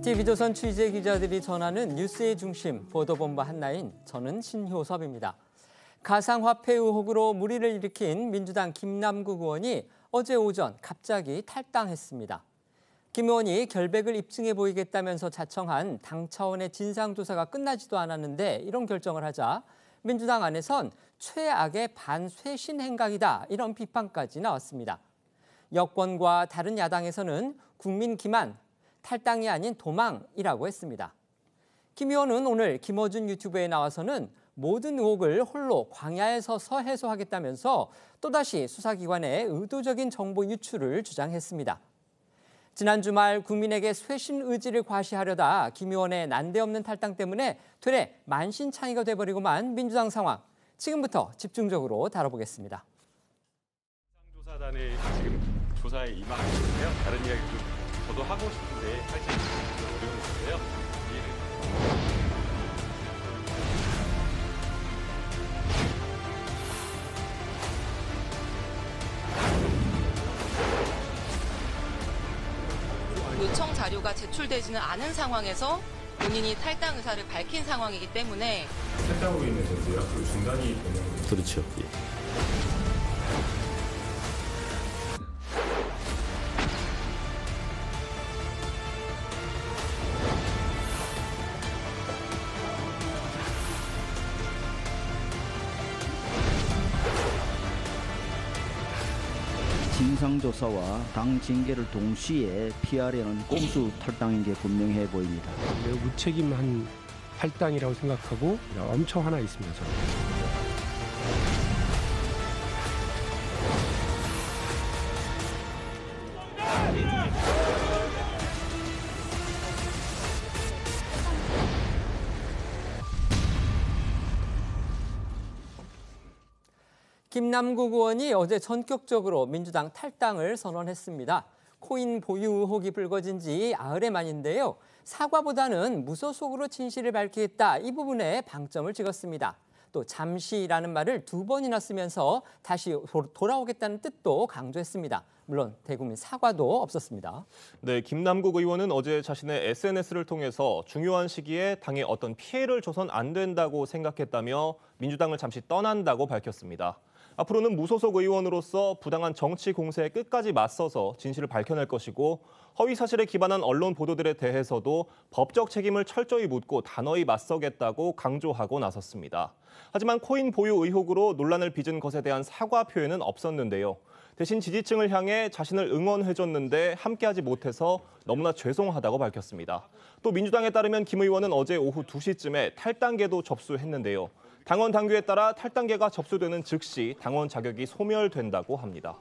TV조선 취재 기자들이 전하는 뉴스의 중심, 보도본부 한나인, 저는 신효섭입니다. 가상화폐 의혹으로 물의를 일으킨 민주당 김남국 의원이 어제 오전 갑자기 탈당했습니다. 김 의원이 결백을 입증해 보이겠다면서 자청한 당 차원의 진상조사가 끝나지도 않았는데 이런 결정을 하자 민주당 안에선 최악의 반쇄신 행각이다, 이런 비판까지 나왔습니다. 여권과 다른 야당에서는 국민 기만, 탈당이 아닌 도망이라고 했습니다. 김 의원은 오늘 김어준 유튜브에 나와서는 모든 의혹을 홀로 광야에 서서 해소하겠다면서 또다시 수사기관의 의도적인 정보 유출을 주장했습니다. 지난 주말 국민에게 쇄신 의지를 과시하려다 김 의원의 난데없는 탈당 때문에 되레 만신창이가 돼버리고만 민주당 상황, 지금부터 집중적으로 다뤄보겠습니다. 조사단의 지금 조사에 임하고 있는데요. 다른 이야기 좀 저도 하고 싶은데 사실 어려운 건데요. 요청 자료가 제출되지는 않은 상황에서 본인이 탈당 의사를 밝힌 상황이기 때문에 탈당으로 인해서 약속 중단이 되는 거죠. 그렇죠. 예. 진상조사와 당 징계를 동시에 피하려는 꼼수 탈당인 게 분명해 보입니다. 매우 무책임한 탈당이라고 생각하고 엄청 화나 있습니다. 저는. 김남국 의원이 어제 전격적으로 민주당 탈당을 선언했습니다. 코인 보유 의혹이 불거진 지 나흘의 만인데요. 사과보다는 무소속으로 진실을 밝히겠다, 이 부분에 방점을 찍었습니다. 또 잠시라는 말을 2번이나 쓰면서 다시 돌아오겠다는 뜻도 강조했습니다. 물론 대국민 사과도 없었습니다. 네, 김남국 의원은 어제 자신의 SNS를 통해서 중요한 시기에 당에 어떤 피해를 줘선 안 된다고 생각했다며 민주당을 잠시 떠난다고 밝혔습니다. 앞으로는 무소속 의원으로서 부당한 정치 공세에 끝까지 맞서서 진실을 밝혀낼 것이고 허위 사실에 기반한 언론 보도들에 대해서도 법적 책임을 철저히 묻고 단호히 맞서겠다고 강조하고 나섰습니다. 하지만 코인 보유 의혹으로 논란을 빚은 것에 대한 사과 표현은 없었는데요. 대신 지지층을 향해 자신을 응원해줬는데 함께하지 못해서 너무나 죄송하다고 밝혔습니다. 또 민주당에 따르면 김 의원은 어제 오후 2시쯤에 탈당계도 접수했는데요. 당원 당규에 따라 탈당계가 접수되는 즉시 당원 자격이 소멸된다고 합니다.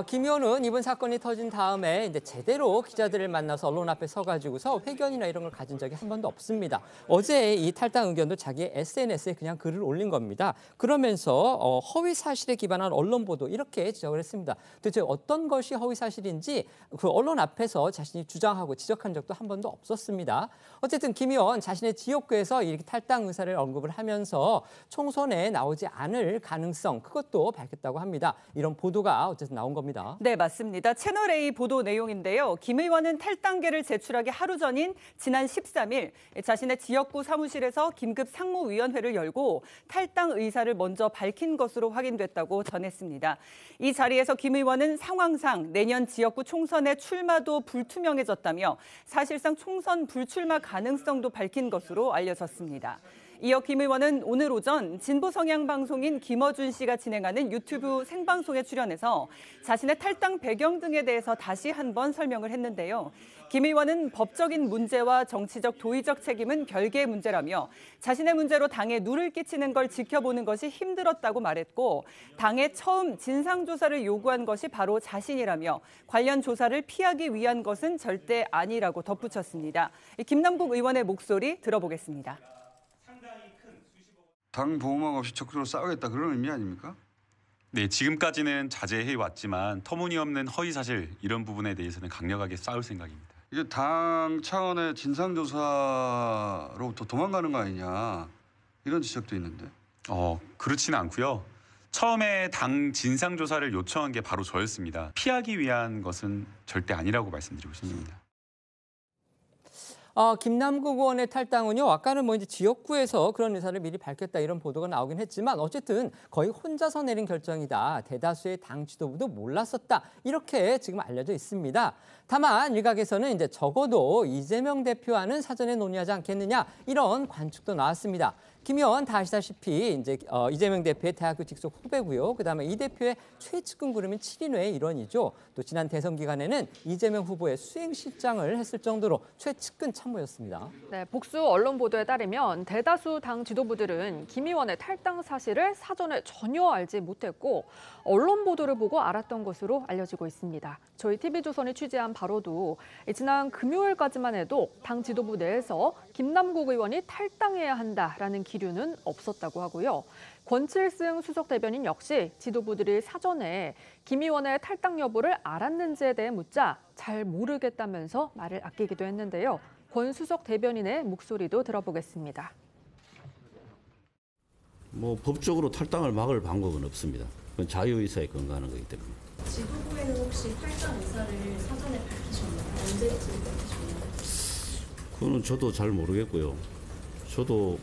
김 의원은 이번 사건이 터진 다음에 이제 제대로 기자들을 만나서 언론 앞에 서가지고서 회견이나 이런 걸 가진 적이 한 번도 없습니다. 어제 이 탈당 의견도 자기 SNS에 그냥 글을 올린 겁니다. 그러면서 허위 사실에 기반한 언론 보도, 이렇게 지적을 했습니다. 도대체 어떤 것이 허위 사실인지 그 언론 앞에서 자신이 주장하고 지적한 적도 한 번도 없었습니다. 어쨌든 김 의원 자신의 지역구에서 이렇게 탈당 의사를 언급을 하면서 총선에 나오지 않을 가능성, 그것도 밝혔다고 합니다. 이런 보도가 어쨌든 나온 겁니다. 네, 맞습니다. 채널A 보도 내용인데요. 김 의원은 탈당계를 제출하기 하루 전인 지난 13일 자신의 지역구 사무실에서 긴급 상무위원회를 열고 탈당 의사를 먼저 밝힌 것으로 확인됐다고 전했습니다. 이 자리에서 김 의원은 상황상 내년 지역구 총선의 출마도 불투명해졌다며 사실상 총선 불출마 가능성도 밝힌 것으로 알려졌습니다. 이어 김 의원은 오늘 오전 진보 성향 방송인 김어준 씨가 진행하는 유튜브 생방송에 출연해서 자신의 탈당 배경 등에 대해서 다시 한번 설명을 했는데요. 김 의원은 법적인 문제와 정치적 도의적 책임은 별개의 문제라며 자신의 문제로 당에 누를 끼치는 걸 지켜보는 것이 힘들었다고 말했고, 당에 처음 진상조사를 요구한 것이 바로 자신이라며 관련 조사를 피하기 위한 것은 절대 아니라고 덧붙였습니다. 김남국 의원의 목소리 들어보겠습니다. 당 보호막 없이 적극적으로 싸우겠다, 그런 의미 아닙니까? 네, 지금까지는 자제해 왔지만 터무니없는 허위 사실 이런 부분에 대해서는 강력하게 싸울 생각입니다. 이게 당 차원의 진상조사로부터 도망가는 거 아니냐, 이런 지적도 있는데. 그렇지는 않고요. 처음에 당 진상조사를 요청한 게 바로 저였습니다. 피하기 위한 것은 절대 아니라고 말씀드리고 싶습니다. 김남국 의원의 탈당은요, 아까는 뭐 이제 지역구에서 그런 의사를 미리 밝혔다 이런 보도가 나오긴 했지만 어쨌든 거의 혼자서 내린 결정이다. 대다수의 당 지도부도 몰랐었다. 이렇게 지금 알려져 있습니다. 다만 일각에서는 이제 적어도 이재명 대표와는 사전에 논의하지 않겠느냐 이런 관측도 나왔습니다. 김 의원 다 아시다시피 이제 이재명 대표의 대학교 직속 후배고요. 그다음에 이 대표의 최측근 그룹인 7인회의 일원이죠. 또 지난 대선 기간에는 이재명 후보의 수행실장을 했을 정도로 최측근 참모였습니다. 네, 복수 언론 보도에 따르면 대다수 당 지도부들은 김 의원의 탈당 사실을 사전에 전혀 알지 못했고 언론 보도를 보고 알았던 것으로 알려지고 있습니다. 저희 TV조선이 취재한 바로도 지난 금요일까지만 해도 당 지도부 내에서 김남국 의원이 탈당해야 한다라는 기류는 없었다고 하고요. 권칠승 수석 대변인 역시 지도부들이 사전에 김 의원의 탈당 여부를 알았는지에 대해 묻자 잘 모르겠다면서 말을 아끼기도 했는데요. 권 수석 대변인의 목소리도 들어보겠습니다. 법적으로 탈당을 막을 방법은 없습니다. 그건 자유의사에 근거하는 거기 때문에. 지도부에는 혹시 탈당 의사를 사전에 밝히셨나요? 언제쯤 밝히셨나요? 그거는 저도 잘 모르겠고요. 저도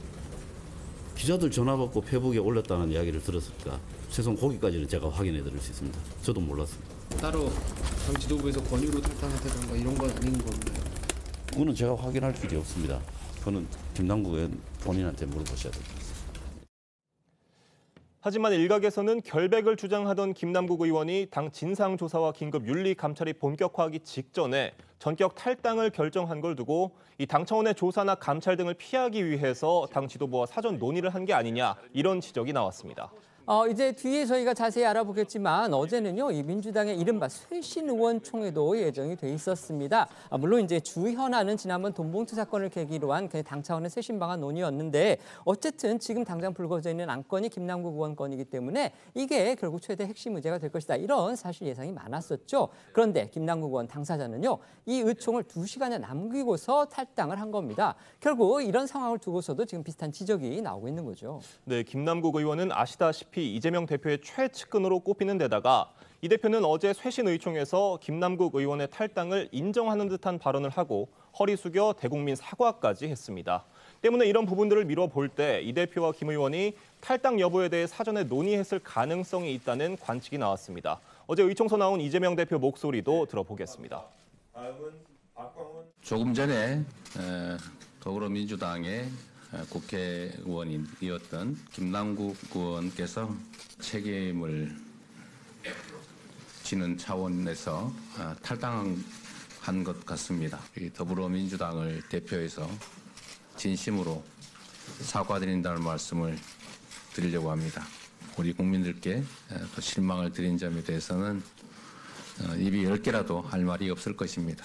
기자들 전화 받고 페북에 올렸다는 이야기를 들었으니까 최소한 거기까지는 제가 확인해 드릴 수 있습니다. 저도 몰랐습니다. 따로 당 지도부에서 권유로 탈당했다던가 이런 건 아닌 건가요? 그거는 제가 확인할 길이 없습니다. 그거는 김남국 의원 본인한테 물어보셔야 됩니다. 하지만 일각에서는 결백을 주장하던 김남국 의원이 당 진상조사와 긴급 윤리감찰이 본격화하기 직전에 전격 탈당을 결정한 걸 두고 이 당 차원의 조사나 감찰 등을 피하기 위해서 당 지도부와 사전 논의를 한 게 아니냐 이런 지적이 나왔습니다. 이제 뒤에 저희가 자세히 알아보겠지만 어제는요, 이 민주당의 이른바 쇄신 의원총회도 예정이 돼 있었습니다. 물론 이제 주 현안은 지난번 돈봉투 사건을 계기로 한 당 차원의 쇄신 방안 논의였는데 어쨌든 지금 당장 불거져 있는 안건이 김남국 의원 건이기 때문에 이게 결국 최대 핵심 의제가 될 것이다. 이런 사실 예상이 많았었죠. 그런데 김남국 의원 당사자는요, 이 의총을 2시간에 남기고서 탈당을 한 겁니다. 결국 이런 상황을 두고서도 지금 비슷한 지적이 나오고 있는 거죠. 네, 김남국 의원은 아시다시피 이재명 대표의 최측근으로 꼽히는 데다가 이 대표는 어제 쇄신 의총에서 김남국 의원의 탈당을 인정하는 듯한 발언을 하고 허리 숙여 대국민 사과까지 했습니다. 때문에 이런 부분들을 미뤄볼 때 이 대표와 김 의원이 탈당 여부에 대해 사전에 논의했을 가능성이 있다는 관측이 나왔습니다. 어제 의총서 나온 이재명 대표 목소리도 들어보겠습니다. 조금 전에 더불어민주당의 국회의원이었던 김남국 의원께서 책임을 지는 차원에서 탈당한 것 같습니다. 더불어민주당을 대표해서 진심으로 사과드린다는 말씀을 드리려고 합니다. 우리 국민들께 또 실망을 드린 점에 대해서는 입이 10개라도 할 말이 없을 것입니다.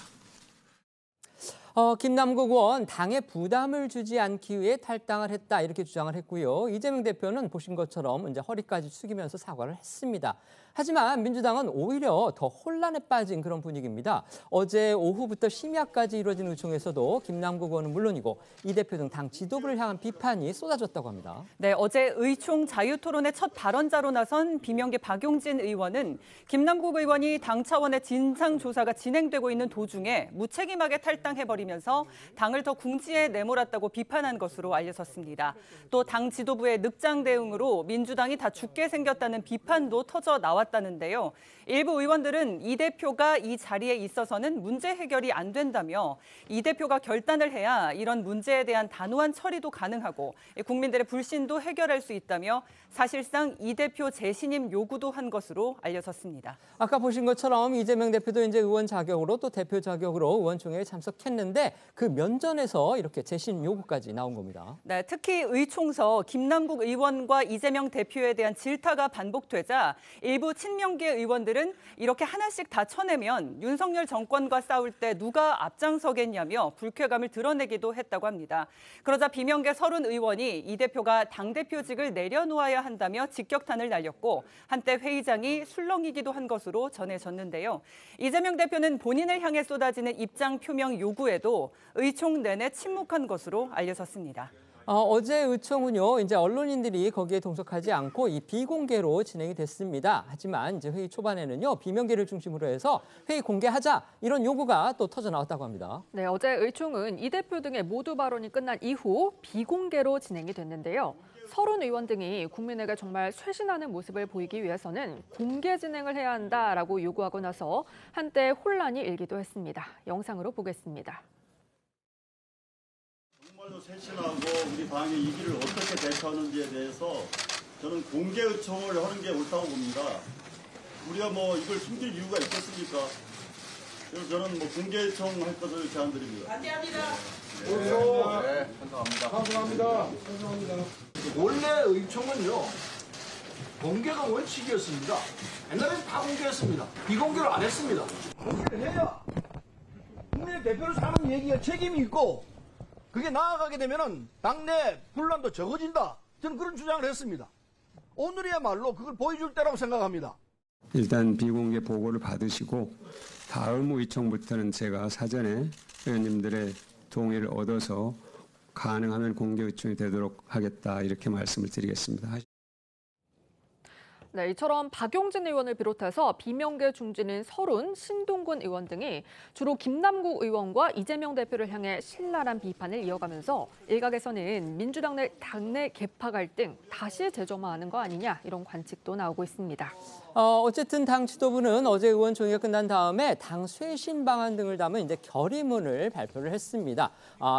김남국 의원 당에 부담을 주지 않기 위해 탈당을 했다 이렇게 주장을 했고요. 이재명 대표는 보신 것처럼 이제 허리까지 숙이면서 사과를 했습니다. 하지만 민주당은 오히려 더 혼란에 빠진 그런 분위기입니다. 어제 오후부터 심야까지 이루어진 의총에서도 김남국 의원은 물론이고 이 대표 등 당 지도부를 향한 비판이 쏟아졌다고 합니다. 네, 어제 의총 자유토론의 첫 발언자로 나선 비명계 박용진 의원은 김남국 의원이 당 차원의 진상조사가 진행되고 있는 도중에 무책임하게 탈당해버리면서 당을 더 궁지에 내몰았다고 비판한 것으로 알려졌습니다. 또 당 지도부의 늑장 대응으로 민주당이 다 죽게 생겼다는 비판도 터져 나왔다는데요. 일부 의원들은 이 대표가 이 자리에 있어서는 문제 해결이 안 된다며 이 대표가 결단을 해야 이런 문제에 대한 단호한 처리도 가능하고 국민들의 불신도 해결할 수 있다며 사실상 이 대표 재신임 요구도 한 것으로 알려졌습니다. 아까 보신 것처럼 이재명 대표도 이제 의원 자격으로 또 대표 자격으로 의원총회에 참석했는데 그 면전에서 이렇게 재신 요구까지 나온 겁니다. 네, 특히 의총서 김남국 의원과 이재명 대표에 대한 질타가 반복되자 일부 친명계 의원들은 이렇게 하나씩 다 쳐내면 윤석열 정권과 싸울 때 누가 앞장서겠냐며 불쾌감을 드러내기도 했다고 합니다. 그러자 비명계 서른 의원이 이 대표가 당대표직을 내려놓아야 한다며 직격탄을 날렸고 한때 회의장이 술렁이기도 한 것으로 전해졌는데요. 이재명 대표는 본인을 향해 쏟아지는 입장 표명 요구에도 의총 내내 침묵한 것으로 알려졌습니다. 어제 의총은요, 이제 언론인들이 거기에 동석하지 않고 이 비공개로 진행이 됐습니다. 하지만 이제 회의 초반에는요, 비명계를 중심으로 해서 회의 공개하자 이런 요구가 또 터져 나왔다고 합니다. 네, 어제 의총은 이 대표 등의 모두 발언이 끝난 이후 비공개로 진행이 됐는데요. 서른 의원 등이 국민에게 정말 쇄신하는 모습을 보이기 위해서는 공개 진행을 해야 한다라고 요구하고 나서 한때 혼란이 일기도 했습니다. 영상으로 보겠습니다. 정말로 쇄신하고 우리 당의 위기를 어떻게 대처하는지에 대해서 저는 공개 의총을 하는 게 옳다고 봅니다. 우리가 뭐 이걸 숨길 이유가 있겠습니까? 그래서 저는 뭐 공개 의총 할 것을 제안드립니다. 반대합니다. 네, 찬성합니다. 감사합니다. 원래 의총은요, 공개가 원칙이었습니다. 옛날에는 다 공개했습니다. 비공개를 안 했습니다. 공개를 해야 국민의 대표로서 하는 얘기가 책임이 있고 그게 나아가게 되면은 당내 분란도 적어진다. 저는 그런 주장을 했습니다. 오늘이야말로 그걸 보여줄 때라고 생각합니다. 일단 비공개 보고를 받으시고 다음 의총부터는 제가 사전에 의원님들의 동의를 얻어서 가능하면 공개 의총이 되도록 하겠다 이렇게 말씀을 드리겠습니다. 네, 이처럼 박용진 의원을 비롯해서 비명계 중진인 서른, 신동근 의원 등이 주로 김남국 의원과 이재명 대표를 향해 신랄한 비판을 이어가면서 일각에서는 민주당 내 당내 계파 갈등 다시 재점화하는 거 아니냐 이런 관측도 나오고 있습니다. 어쨌든 당 지도부는 어제 의원총회가 끝난 다음에 당 쇄신 방안 등을 담은 이제 결의문을 발표를 했습니다.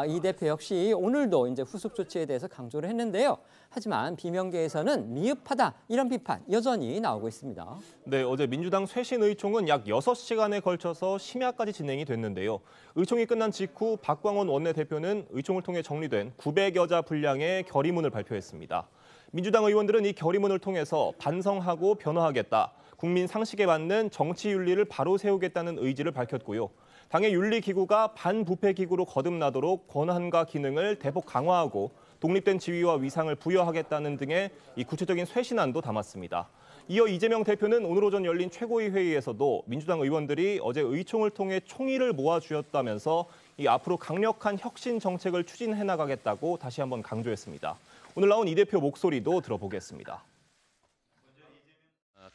이 대표 역시 오늘도 이제 후속 조치에 대해서 강조를 했는데요. 하지만 비명계에서는 미흡하다 이런 비판 여전히 나오고 있습니다. 네, 어제 민주당 쇄신 의총은 약 6시간에 걸쳐서 심야까지 진행이 됐는데요. 의총이 끝난 직후 박광원 원내대표는 의총을 통해 정리된 900여 자 분량의 결의문을 발표했습니다. 민주당 의원들은 이 결의문을 통해서 반성하고 변화하겠다, 국민 상식에 맞는 정치 윤리를 바로 세우겠다는 의지를 밝혔고요. 당의 윤리기구가 반부패기구로 거듭나도록 권한과 기능을 대폭 강화하고 독립된 지위와 위상을 부여하겠다는 등의 이 구체적인 쇄신안도 담았습니다. 이어 이재명 대표는 오늘 오전 열린 최고위 회의에서도 민주당 의원들이 어제 의총을 통해 총의를 모아주었다면서 이 앞으로 강력한 혁신 정책을 추진해 나가겠다고 다시 한번 강조했습니다. 오늘 나온 이 대표 목소리도 들어보겠습니다.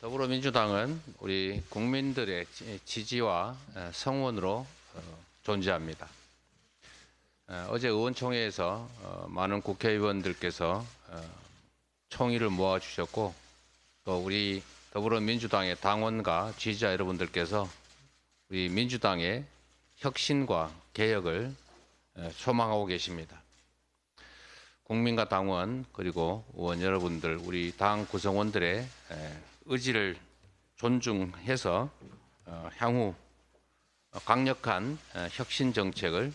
더불어민주당은 우리 국민들의 지지와 성원으로 존재합니다. 어제 의원총회에서 많은 국회의원들께서 총의를 모아주셨고 또 우리 더불어민주당의 당원과 지지자 여러분들께서 우리 민주당의 혁신과 개혁을 소망하고 계십니다. 국민과 당원 그리고 의원 여러분들 우리 당 구성원들의 의지를 존중해서 향후 강력한 혁신 정책을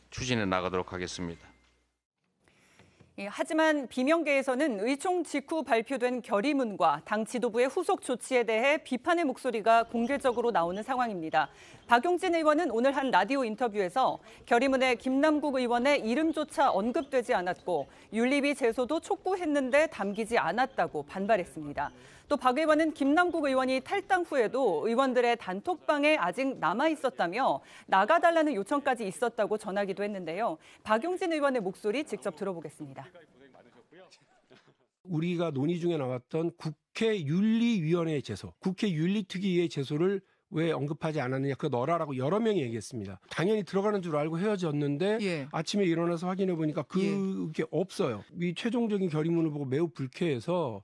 추진해 나가도록 하겠습니다. 하지만 비명계에서는 의총 직후 발표된 결의문과 당 지도부의 후속 조치에 대해 비판의 목소리가 공개적으로 나오는 상황입니다. 박용진 의원은 오늘 한 라디오 인터뷰에서 결의문에 김남국 의원의 이름조차 언급되지 않았고 윤리위 제소도 촉구했는데 담기지 않았다고 반발했습니다. 또 박 의원은 김남국 의원이 탈당 후에도 의원들의 단톡방에 아직 남아 있었다며 나가달라는 요청까지 있었다고 전하기도 했는데요. 박용진 의원의 목소리 직접 들어보겠습니다. 우리가 논의 중에 나왔던 국회윤리위원회의 제소, 국회윤리특위의 제소를 왜 언급하지 않았느냐, 그거 넣어라라고 여러 명이 얘기했습니다. 당연히 들어가는 줄 알고 헤어졌는데 아침에 일어나서 확인해 보니까 그게 없어요. 이 최종적인 결의문을 보고 매우 불쾌해서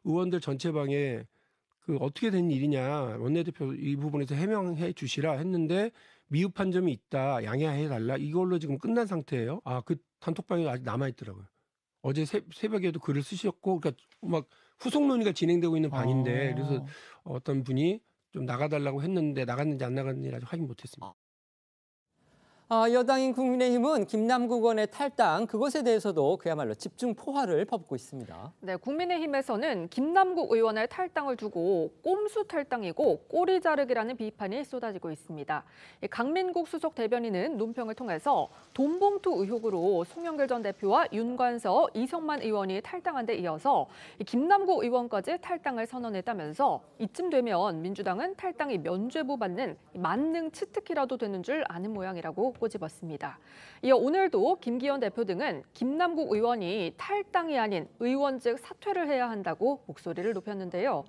의원들 전체방에 그 어떻게 된 일이냐, 원내대표 이 부분에서 해명해 주시라 했는데 미흡한 점이 있다, 양해해 달라, 이걸로 지금 끝난 상태예요. 그 단톡방에 아직 남아 있더라고요. 어제 새벽에도 글을 쓰셨고, 그러니까 막 후속 논의가 진행되고 있는 방인데 그래서 어떤 분이 좀 나가달라고 했는데 나갔는지 안 나갔는지 아직 확인 못했습니다. 여당인 국민의힘은 김남국 의원의 탈당, 그것에 대해서도 그야말로 집중 포화를 퍼붓고 있습니다. 네, 국민의힘에서는 김남국 의원의 탈당을 두고 꼼수 탈당이고 꼬리 자르기라는 비판이 쏟아지고 있습니다. 강민국 수석 대변인은 논평을 통해서 돈봉투 의혹으로 송영길 전 대표와 윤관서, 이성만 의원이 탈당한 데 이어서 김남국 의원까지 탈당을 선언했다면서 이쯤 되면 민주당은 탈당이 면죄부 받는 만능 치트키라도 되는 줄 아는 모양이라고 꼬집었습니다. 이어 오늘도 김기현 대표 등은 김남국 의원이 탈당이 아닌 의원직 사퇴를 해야 한다고 목소리를 높였는데요.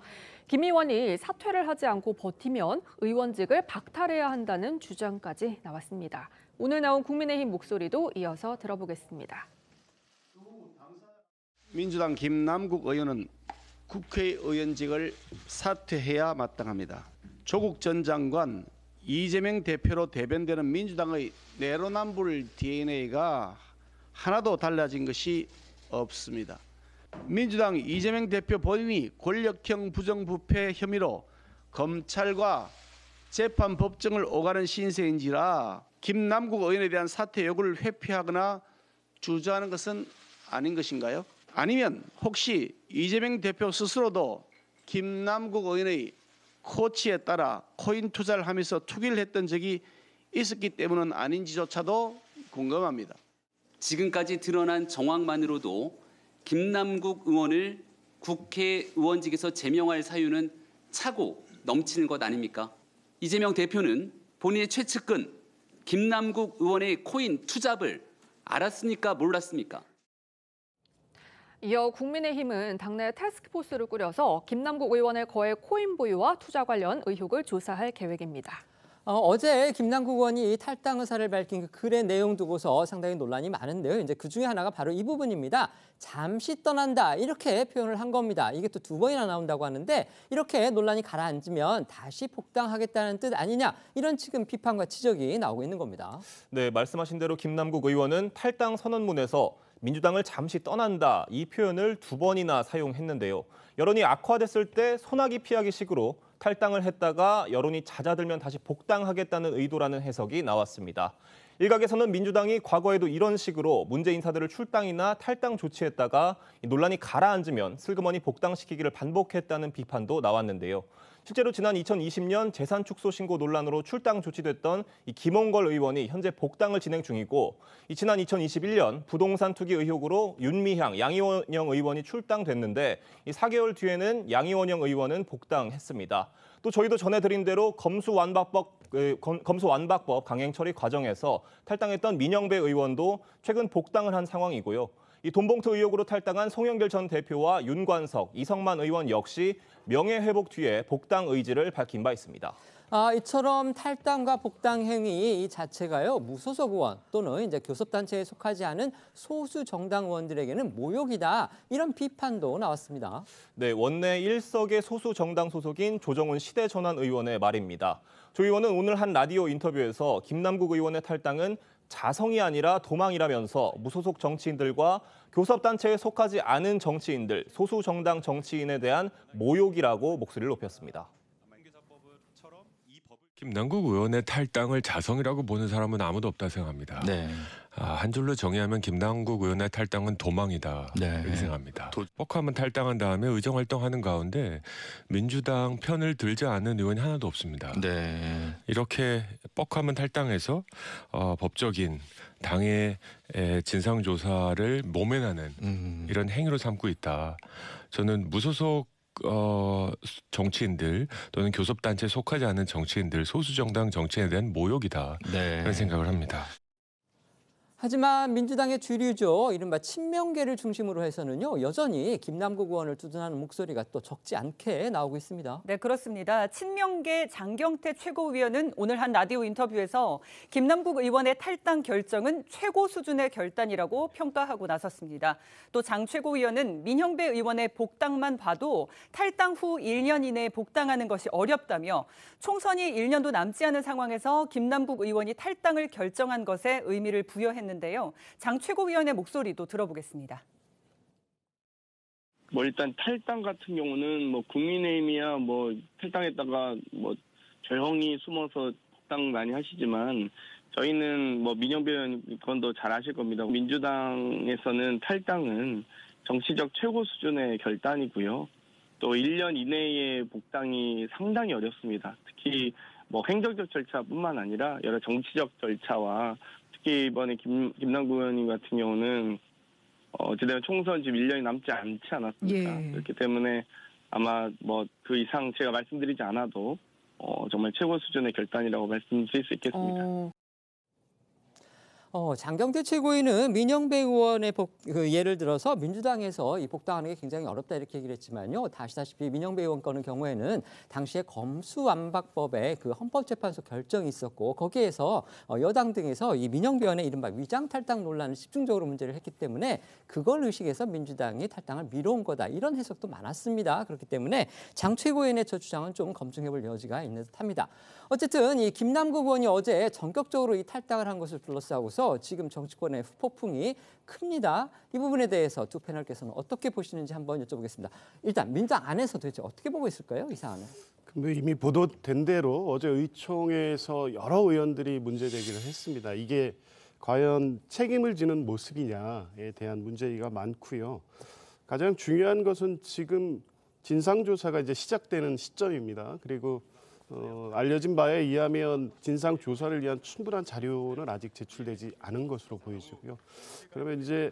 김 의원이 사퇴를 하지 않고 버티면 의원직을 박탈해야 한다는 주장까지 나왔습니다. 오늘 나온 국민의힘 목소리도 이어서 들어보겠습니다. 민주당 김남국 의원은 국회의원직을 사퇴해야 마땅합니다. 조국 전 장관, 이재명 대표로 대변되는 민주당의 내로남불 DNA가 하나도 달라진 것이 없습니다. 민주당 이재명 대표 본인이 권력형 부정부패 혐의로 검찰과 재판 법정을 오가는 신세인지라 김남국 의원에 대한 사퇴 요구를 회피하거나 주저하는 것은 아닌 것인가요? 아니면 혹시 이재명 대표 스스로도 김남국 의원의 코치에 따라 코인 투자를 하면서 투기를 했던 적이 있었기 때문은 아닌지조차도 궁금합니다. 지금까지 드러난 정황만으로도 김남국 의원을 국회의원직에서 제명할 사유는 차고 넘치는 것 아닙니까? 이재명 대표는 본인의 최측근 김남국 의원의 코인 투잡을 알았습니까? 몰랐습니까? 이어 국민의힘은 당내 태스크포스를 꾸려서 김남국 의원의 거액 코인 보유와 투자 관련 의혹을 조사할 계획입니다. 어제 김남국 의원이 탈당 의사를 밝힌 그 글의 내용 두고서 상당히 논란이 많은데요. 이제 그 중에 하나가 바로 이 부분입니다. 잠시 떠난다 이렇게 표현을 한 겁니다. 이게 또 2번이나 나온다고 하는데 이렇게 논란이 가라앉으면 다시 복당하겠다는 뜻 아니냐 이런 지금 비판과 지적이 나오고 있는 겁니다. 네, 말씀하신 대로 김남국 의원은 탈당 선언문에서 민주당을 잠시 떠난다 이 표현을 2번이나 사용했는데요. 여론이 악화됐을 때 소나기 피하기 식으로 탈당을 했다가 여론이 잦아들면 다시 복당하겠다는 의도라는 해석이 나왔습니다. 일각에서는 민주당이 과거에도 이런 식으로 문제 인사들을 출당이나 탈당 조치했다가 논란이 가라앉으면 슬그머니 복당시키기를 반복했다는 비판도 나왔는데요. 실제로 지난 2020년 재산 축소 신고 논란으로 출당 조치됐던 이 김홍걸 의원이 현재 복당을 진행 중이고 지난 2021년 부동산 투기 의혹으로 윤미향, 양이원영 의원이 출당됐는데 4개월 뒤에는 양이원영 의원은 복당했습니다. 또 저희도 전해드린 대로 검수완박법 강행 처리 과정에서 탈당했던 민영배 의원도 최근 복당을 한 상황이고요. 이 돈봉투 의혹으로 탈당한 송영길 전 대표와 윤관석, 이성만 의원 역시 명예회복 뒤에 복당 의지를 밝힌 바 있습니다. 이처럼 탈당과 복당 행위 이 자체가요 무소속 의원 또는 이제 교섭단체에 속하지 않은 소수 정당 의원들에게는 모욕이다 이런 비판도 나왔습니다. 네, 원내 1석의 소수 정당 소속인 조정훈 시대전환 의원의 말입니다. 조 의원은 오늘 한 라디오 인터뷰에서 김남국 의원의 탈당은 자성이 아니라 도망이라면서 무소속 정치인들과 교섭단체에 속하지 않은 정치인들, 소수 정당 정치인에 대한 모욕이라고 목소리를 높였습니다. 김남국 의원의 탈당을 자성이라고 보는 사람은 아무도 없다 생각합니다. 네. 한 줄로 정의하면 김남국 의원의 탈당은 도망이다 이렇게 생각합니다. 뻑하면 탈당한 다음에 의정활동하는 가운데 민주당 편을 들지 않는 의원이 하나도 없습니다. 네. 이렇게 뻑하면 탈당해서 법적인 당의 진상조사를 모면하는 이런 행위로 삼고 있다. 저는 무소속 정치인들 또는 교섭단체에 속하지 않은 정치인들, 소수정당 정치인에 대한 모욕이다. 그런 생각을 합니다. 하지만 민주당의 주류죠. 이른바 친명계를 중심으로 해서는요. 여전히 김남국 의원을 두둔하는 목소리가 또 적지 않게 나오고 있습니다. 네, 그렇습니다. 친명계 장경태 최고위원은 오늘 한 라디오 인터뷰에서 김남국 의원의 탈당 결정은 최고 수준의 결단이라고 평가하고 나섰습니다. 또 장 최고위원은 민형배 의원의 복당만 봐도 탈당 후 1년 이내에 복당하는 것이 어렵다며 총선이 1년도 남지 않은 상황에서 김남국 의원이 탈당을 결정한 것에 의미를 부여했는데요. 장 최고위원의 목소리도 들어보겠습니다. 일단 탈당 같은 경우는 국민의힘이야 탈당했다가 조용히 숨어서 복당 많이 하시지만 저희는 민영배 의원 그건 잘 아실 겁니다. 민주당에서는 탈당은 정치적 최고 수준의 결단이고요. 또 1년 이내에 복당이 상당히 어렵습니다. 특히 행정적 절차뿐만 아니라 여러 정치적 절차와 특히 이번에 김남국 의원님 같은 경우는 어찌되면 총선 지금 1년이 남지 않지 않았습니까? 그렇기 때문에 아마 그 이상 제가 말씀드리지 않아도 정말 최고 수준의 결단이라고 말씀드릴 수 있겠습니다. 장경태 최고위는 민영배 의원의 예를 들어서 민주당에서 이 복당하는 게 굉장히 어렵다 이렇게 얘기를 했지만요. 아시다시피 민영배 의원 건의 경우에는 당시에 검수완박법에 그 헌법재판소 결정이 있었고 거기에서 여당 등에서 이 민영배 의원의 이른바 위장 탈당 논란을 집중적으로 문제를 했기 때문에 그걸 의식해서 민주당이 탈당을 미뤄온 거다. 이런 해석도 많았습니다. 그렇기 때문에 장 최고위원의 저 주장은 좀 검증해볼 여지가 있는 듯합니다. 어쨌든 이 김남국 의원이 어제 전격적으로 이 탈당을 한 것을 둘러싸고서 지금 정치권의 후폭풍이 큽니다. 이 부분에 대해서 두 패널께서는 어떻게 보시는지 한번 여쭤보겠습니다. 일단 민주당 안에서 도대체 어떻게 보고 있을까요? 이 사안을. 근데 이미 보도된 대로 어제 의총에서 여러 의원들이 문제 제기를 했습니다. 이게 과연 책임을 지는 모습이냐에 대한 문제가 많고요. 가장 중요한 것은 지금 진상조사가 이제 시작되는 시점입니다. 그리고 알려진 바에 의하면 진상조사를 위한 충분한 자료는 아직 제출되지 않은 것으로 보여지고요. 그러면 이제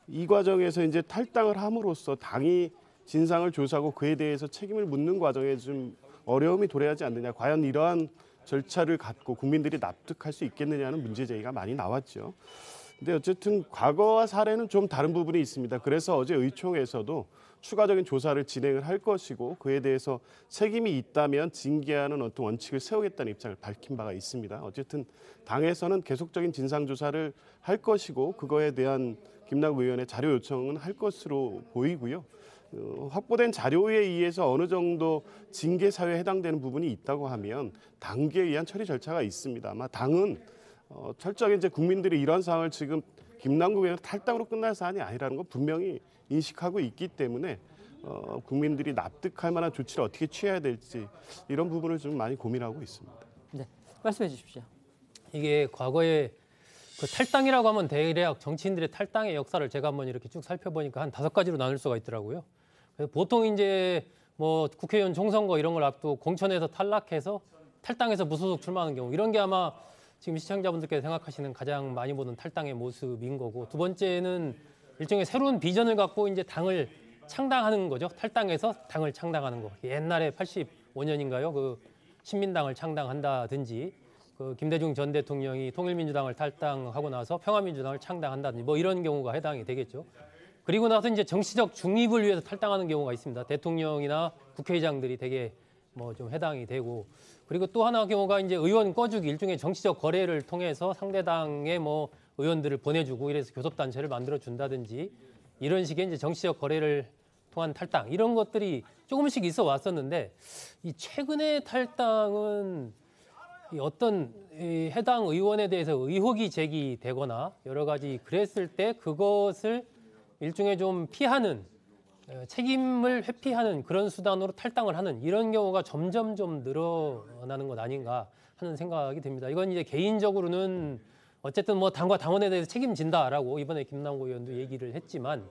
이 과정에서 이제 탈당을 함으로써 당이 진상을 조사하고 그에 대해서 책임을 묻는 과정에 좀 어려움이 도래하지 않느냐. 과연 이러한 절차를 갖고 국민들이 납득할 수 있겠느냐는 문제 제기가 많이 나왔죠. 근데 어쨌든 과거와 사례는 좀 다른 부분이 있습니다. 그래서 어제 의총에서도 추가적인 조사를 진행을 할 것이고 그에 대해서 책임이 있다면 징계하는 어떤 원칙을 세우겠다는 입장을 밝힌 바가 있습니다. 어쨌든 당에서는 계속적인 진상조사를 할 것이고 그거에 대한 김남국 의원의 자료 요청은 할 것으로 보이고요. 확보된 자료에 의해서 어느 정도 징계 사유에 해당되는 부분이 있다고 하면 당규에 의한 처리 절차가 있습니다. 아마 당은 철저하게 이제 국민들이 이런 상황을 지금 김남국 의원 탈당으로 끝날 사안이 아니라는 거 분명히 인식하고 있기 때문에 국민들이 납득할 만한 조치를 어떻게 취해야 될지 이런 부분을 좀 많이 고민하고 있습니다. 네, 말씀해 주십시오. 이게 과거에 그 탈당이라고 하면 대략 정치인들의 탈당의 역사를 제가 한번 이렇게 쭉 살펴보니까 한 5가지로 나눌 수가 있더라고요. 보통 이제 뭐 국회의원 총선거 이런 걸 앞두고 공천에서 탈락해서 탈당해서 무소속 출마하는 경우 이런 게 아마 지금 시청자분들께서 생각하시는 가장 많이 보는 탈당의 모습인 거고 두 번째는 일종의 새로운 비전을 갖고 이제 당을 창당하는 거죠. 탈당해서 당을 창당하는 거. 옛날에 85년인가요? 그 신민당을 창당한다든지 그 김대중 전 대통령이 통일민주당을 탈당하고 나서 평화민주당을 창당한다든지 뭐 이런 경우가 해당이 되겠죠. 그리고 나서 이제 정치적 중립을 위해서 탈당하는 경우가 있습니다. 대통령이나 국회의장들이 되게 뭐 좀 해당이 되고 그리고 또 하나 경우가 이제 의원 꺼주기 일종의 정치적 거래를 통해서 상대당의 뭐 의원들을 보내주고 이래서 교섭단체를 만들어 준다든지 이런 식의 이제 정치적 거래를 통한 탈당 이런 것들이 조금씩 있어 왔었는데 이 최근의 탈당은 이 어떤 이 해당 의원에 대해서 의혹이 제기되거나 여러 가지 그랬을 때 그것을 일종의 좀 피하는 책임을 회피하는 그런 수단으로 탈당을 하는 이런 경우가 점점 좀 늘어나는 것 아닌가 하는 생각이 듭니다. 이건 이제 개인적으로는 어쨌든 뭐 당과 당원에 대해서 책임진다라고 이번에 김남국 의원도 얘기를 했지만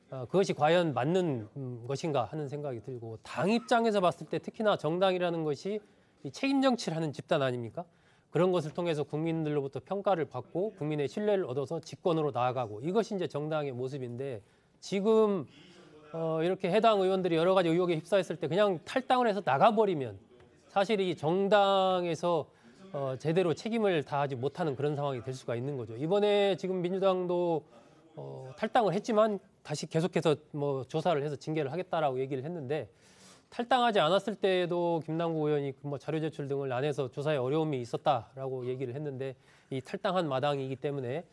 그것이 과연 맞는 것인가 하는 생각이 들고 당 입장에서 봤을 때 특히나 정당이라는 것이 이 책임 정치를 하는 집단 아닙니까? 그런 것을 통해서 국민들로부터 평가를 받고 국민의 신뢰를 얻어서 집권으로 나아가고 이것이 이제 정당의 모습인데 지금 이렇게 해당 의원들이 여러 가지 의혹에 휩싸였을 때 그냥 탈당을 해서 나가버리면 사실 이 정당에서 제대로 책임을 다하지 못하는 그런 상황이 될 수가 있는 거죠. 이번에 지금 민주당도 탈당을 했지만 다시 계속해서 뭐 조사를 해서 징계를 하겠다라고 얘기를 했는데 탈당하지 않았을 때에도 김남국 의원이 뭐 자료 제출 등을 안 해서 조사에 어려움이 있었다라고 얘기를 했는데 이 탈당한 마당이기 때문에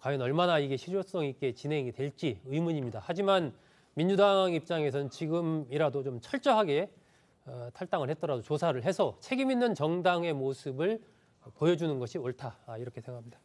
과연 얼마나 이게 실효성 있게 진행이 될지 의문입니다. 하지만 민주당 입장에서는 지금이라도 좀 철저하게 탈당을 했더라도 조사를 해서 책임 있는 정당의 모습을 보여주는 것이 옳다 이렇게 생각합니다.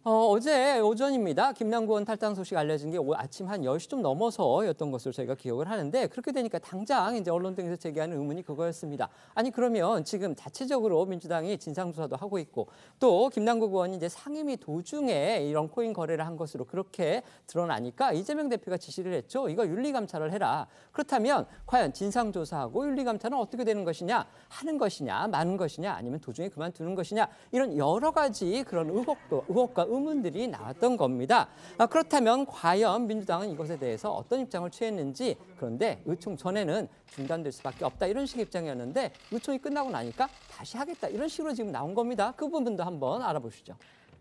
어제 오전입니다. 김남국 의원 탈당 소식 알려진 게 아침 한 10시 좀 넘어서였던 것으로 저희가 기억을 하는데 그렇게 되니까 당장 이제 언론 등에서 제기하는 의문이 그거였습니다. 아니 그러면 지금 자체적으로 민주당이 진상조사도 하고 있고 또 김남국 의원이 이제 상임위 도중에 이런 코인 거래를 한 것으로 그렇게 드러나니까 이재명 대표가 지시를 했죠. 이거 윤리감찰을 해라. 그렇다면 과연 진상조사하고 윤리감찰은 어떻게 되는 것이냐? 하는 것이냐? 마는 것이냐? 아니면 도중에 그만두는 것이냐? 이런 여러 가지 그런 의혹과 의문들이 나왔던 겁니다. 그렇다면 과연 민주당은 이것에 대해서 어떤 입장을 취했는지 그런데 의총 전에는 중단될 수밖에 없다 이런 식의 입장이었는데 의총이 끝나고 나니까 다시 하겠다 이런 식으로 지금 나온 겁니다. 그 부분도 한번 알아보시죠.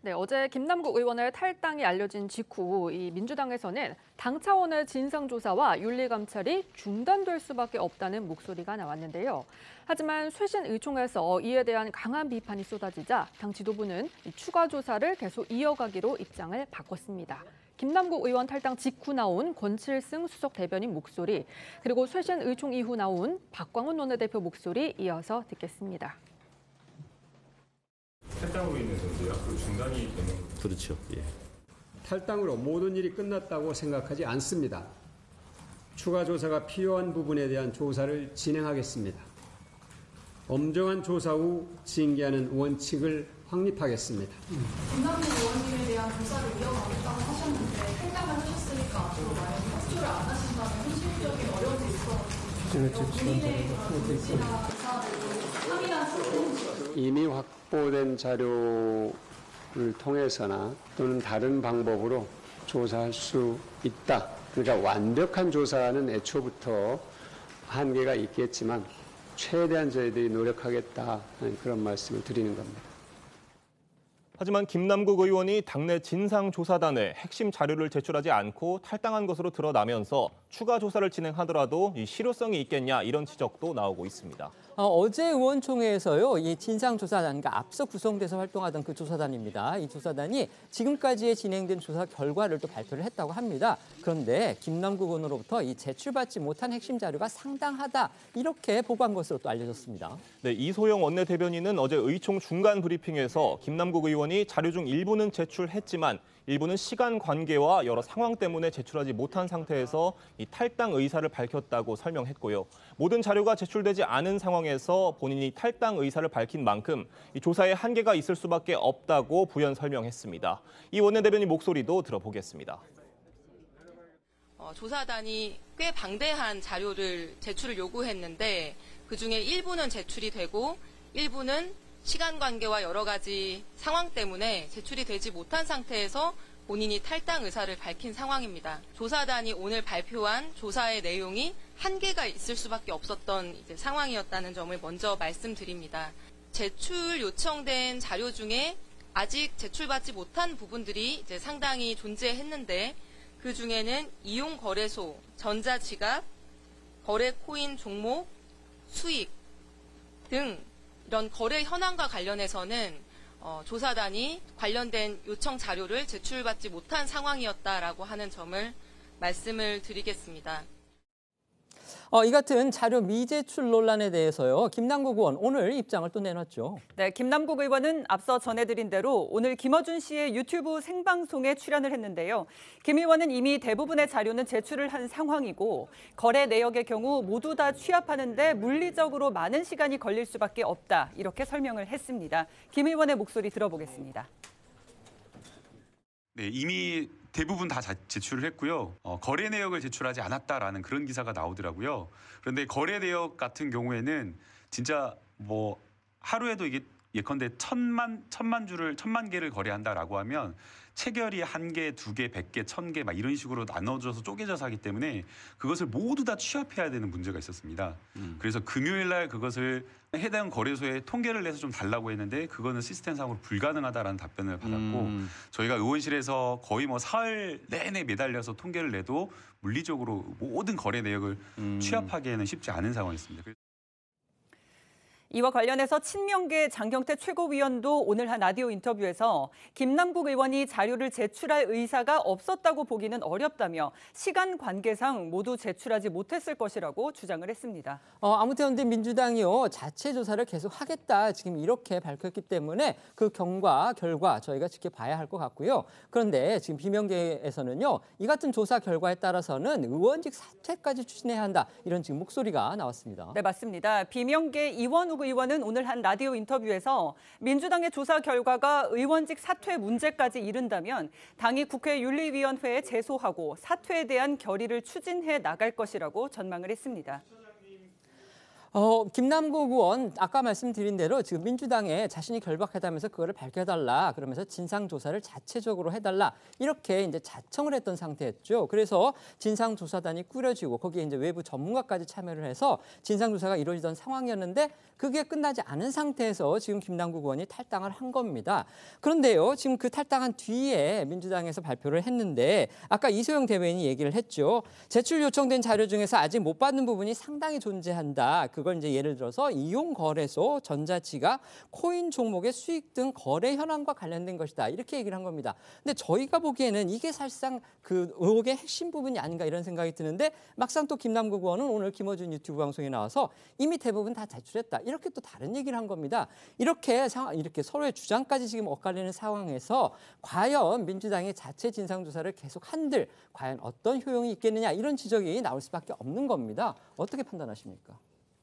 네, 어제 김남국 의원의 탈당이 알려진 직후 이 민주당에서는 당 차원의 진상조사와 윤리감찰이 중단될 수밖에 없다는 목소리가 나왔는데요. 하지만 쇄신 의총에서 이에 대한 강한 비판이 쏟아지자 당 지도부는 추가 조사를 계속 이어가기로 입장을 바꿨습니다. 김남국 의원 탈당 직후 나온 권칠승 수석 대변인 목소리, 그리고 쇄신 의총 이후 나온 박광훈 원내대표 목소리 이어서 듣겠습니다. 탈당으로 인해서 이제 앞으로 중단이 되는 그렇죠. 예. 탈당으로 모든 일이 끝났다고 생각하지 않습니다. 추가 조사가 필요한 부분에 대한 조사를 진행하겠습니다. 엄정한 조사 후 징계하는 원칙을 확립하겠습니다. 김남국 의원님에 대한 조사를 이어가겠다고 하셨는데 탈당을 하셨으니까 앞으로 만약 협조를 안 하신다면 현실적인 어려움이 있어서 본인의 그런 의지나 조사를 확인한 상태인지 이미 확보된 자료를 통해서나 또는 다른 방법으로 조사할 수 있다. 그러니까 완벽한 조사는 애초부터 한계가 있겠지만 최대한 저희들이 노력하겠다 그런 말씀을 드리는 겁니다. 하지만 김남국 의원이 당내 진상조사단에 핵심 자료를 제출하지 않고 탈당한 것으로 드러나면서 추가 조사를 진행하더라도 이 실효성이 있겠냐 이런 지적도 나오고 있습니다. 어제 의원총회에서요, 이 진상조사단과 앞서 구성돼서 활동하던 그 조사단입니다. 이 조사단이 지금까지의 진행된 조사 결과를 또 발표를 했다고 합니다. 그런데 김남국 의원으로부터 이 제출받지 못한 핵심 자료가 상당하다 이렇게 보고한 것으로 또 알려졌습니다. 네, 이소영 원내대변인은 어제 의총 중간 브리핑에서 김남국 의원이 자료 중 일부는 제출했지만 일부는 시간 관계와 여러 상황 때문에 제출하지 못한 상태에서 이 탈당 의사를 밝혔다고 설명했고요. 모든 자료가 제출되지 않은 상황에서 본인이 탈당 의사를 밝힌 만큼 이 조사에 한계가 있을 수밖에 없다고 부연 설명했습니다. 이 원내대변인 목소리도 들어보겠습니다. 조사단이 꽤 방대한 자료를 제출을 요구했는데 그중에 일부는 제출이 되고 일부는 시간 관계와 여러 가지 상황 때문에 제출이 되지 못한 상태에서 본인이 탈당 의사를 밝힌 상황입니다. 조사단이 오늘 발표한 조사의 내용이 한계가 있을 수밖에 없었던 상황이었다는 점을 먼저 말씀드립니다. 제출 요청된 자료 중에 아직 제출받지 못한 부분들이 상당히 존재했는데 그 중에는 이용 거래소, 전자지갑, 거래 코인 종목, 수익 등 이런 거래 현황과 관련해서는 조사단이 관련된 요청 자료를 제출받지 못한 상황이었다라고 하는 점을 말씀을 드리겠습니다. 이 같은 자료 미제출 논란에 대해서요, 김남국 의원 오늘 입장을 또 내놨죠. 네, 김남국 의원은 앞서 전해드린 대로 오늘 김어준 씨의 유튜브 생방송에 출연을 했는데요. 김 의원은 이미 대부분의 자료는 제출을 한 상황이고 거래 내역의 경우 모두 다 취합하는데 물리적으로 많은 시간이 걸릴 수밖에 없다 이렇게 설명을 했습니다. 김 의원의 목소리 들어보겠습니다. 네, 이미 대부분 다 제출을 했고요. 거래 내역을 제출하지 않았다라는 그런 기사가 나오더라고요. 그런데 거래 내역 같은 경우에는 진짜 뭐 하루에도 이게 예컨대 천만 개를 거래한다라고 하면 체결이 1개, 2개, 100개, 1000개 막 이런 식으로 나눠져서 쪼개져서 하기 때문에 그것을 모두 다 취합해야 되는 문제가 있었습니다. 그래서 금요일 날 그것을 해당 거래소에 통계를 내서 좀 달라고 했는데 그거는 시스템상으로 불가능하다라는 답변을 받았고 저희가 의원실에서 거의 뭐 사흘 내내 매달려서 통계를 내도 물리적으로 모든 거래 내역을 취합하기에는 쉽지 않은 상황이었습니다. 이와 관련해서 친명계 장경태 최고위원도 오늘 한 라디오 인터뷰에서 김남국 의원이 자료를 제출할 의사가 없었다고 보기는 어렵다며 시간 관계상 모두 제출하지 못했을 것이라고 주장을 했습니다. 아무튼 근데 민주당이요, 자체 조사를 계속 하겠다 지금 이렇게 밝혔기 때문에 그 결과 저희가 지켜봐야 할 것 같고요. 그런데 지금 비명계에서는요, 이 같은 조사 결과에 따라서는 의원직 사퇴까지 추진해야 한다 이런 지금 목소리가 나왔습니다. 네, 맞습니다. 비명계 이원욱 의원은 오늘 한 라디오 인터뷰에서 민주당의 조사 결과가 의원직 사퇴 문제까지 이른다면 당이 국회 윤리위원회에 제소하고 사퇴에 대한 결의를 추진해 나갈 것이라고 전망을 했습니다. 김남국 의원 아까 말씀드린 대로 지금 민주당에 자신이 결박하다면서 그거를 밝혀달라 그러면서 진상조사를 자체적으로 해달라 이렇게 이제 자청을 했던 상태였죠. 그래서 진상조사단이 꾸려지고 거기에 이제 외부 전문가까지 참여를 해서 진상조사가 이루어지던 상황이었는데 그게 끝나지 않은 상태에서 지금 김남국 의원이 탈당을 한 겁니다. 그런데요, 지금 그 탈당한 뒤에 민주당에서 발표를 했는데 아까 이소영 대변인이 얘기를 했죠. 제출 요청된 자료 중에서 아직 못 받는 부분이 상당히 존재한다. 그걸 이제 예를 들어서 이용거래소, 전자지갑, 코인 종목의 수익 등 거래 현황과 관련된 것이다. 이렇게 얘기를 한 겁니다. 근데 저희가 보기에는 이게 사실상 그 의혹의 핵심 부분이 아닌가 이런 생각이 드는데 막상 또 김남국 의원은 오늘 김어준 유튜브 방송에 나와서 이미 대부분 다 제출했다. 이렇게 또 다른 얘기를 한 겁니다. 이렇게 서로의 주장까지 지금 엇갈리는 상황에서 과연 민주당이 자체 진상조사를 계속 한들 과연 어떤 효용이 있겠느냐 이런 지적이 나올 수밖에 없는 겁니다. 어떻게 판단하십니까?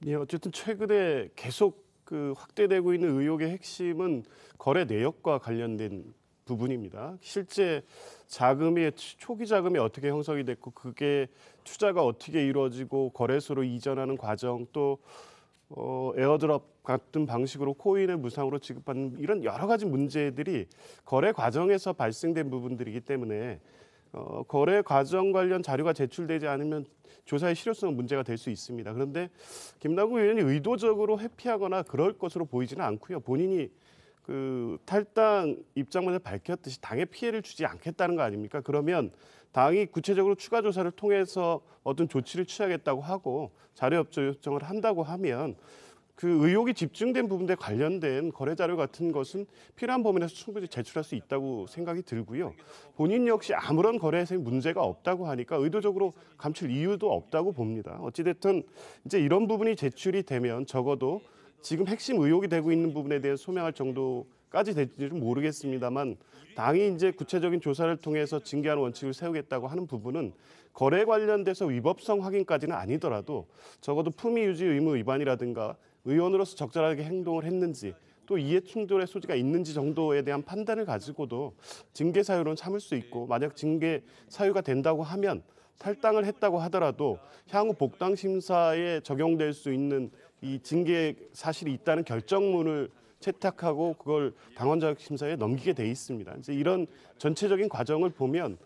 예, 어쨌든 최근에 계속 그 확대되고 있는 의혹의 핵심은 거래 내역과 관련된 부분입니다. 실제 자금이 초기 자금이 어떻게 형성이 됐고 그게 투자가 어떻게 이루어지고 거래소로 이전하는 과정 또 에어드롭 같은 방식으로 코인을 무상으로 지급받는 이런 여러 가지 문제들이 거래 과정에서 발생된 부분들이기 때문에 거래 과정 관련 자료가 제출되지 않으면 조사의 실효성은 문제가 될 수 있습니다. 그런데 김남국 의원이 의도적으로 회피하거나 그럴 것으로 보이지는 않고요. 본인이 그 탈당 입장문에 밝혔듯이 당에 피해를 주지 않겠다는 거 아닙니까? 그러면 당이 구체적으로 추가 조사를 통해서 어떤 조치를 취하겠다고 하고 자료 협조 요청을 한다고 하면 그 의혹이 집중된 부분에 관련된 거래 자료 같은 것은 필요한 범위 내에서 충분히 제출할 수 있다고 생각이 들고요. 본인 역시 아무런 거래에서 문제가 없다고 하니까 의도적으로 감출 이유도 없다고 봅니다. 어찌됐든 이제 이런 부분이 제출이 되면 적어도 지금 핵심 의혹이 되고 있는 부분에 대해 소명할 정도까지 될지는 모르겠습니다만 당이 이제 구체적인 조사를 통해서 징계하는 원칙을 세우겠다고 하는 부분은 거래 관련돼서 위법성 확인까지는 아니더라도 적어도 품위 유지 의무 위반이라든가 의원으로서 적절하게 행동을 했는지 또 이해 충돌의 소지가 있는지 정도에 대한 판단을 가지고도 징계 사유로는 참을 수 있고 만약 징계 사유가 된다고 하면 탈당을 했다고 하더라도 향후 복당 심사에 적용될 수 있는 이 징계 사실이 있다는 결정문을 채택하고 그걸 당원 자격 심사에 넘기게 돼 있습니다. 이제 이런 전체적인 과정을 보면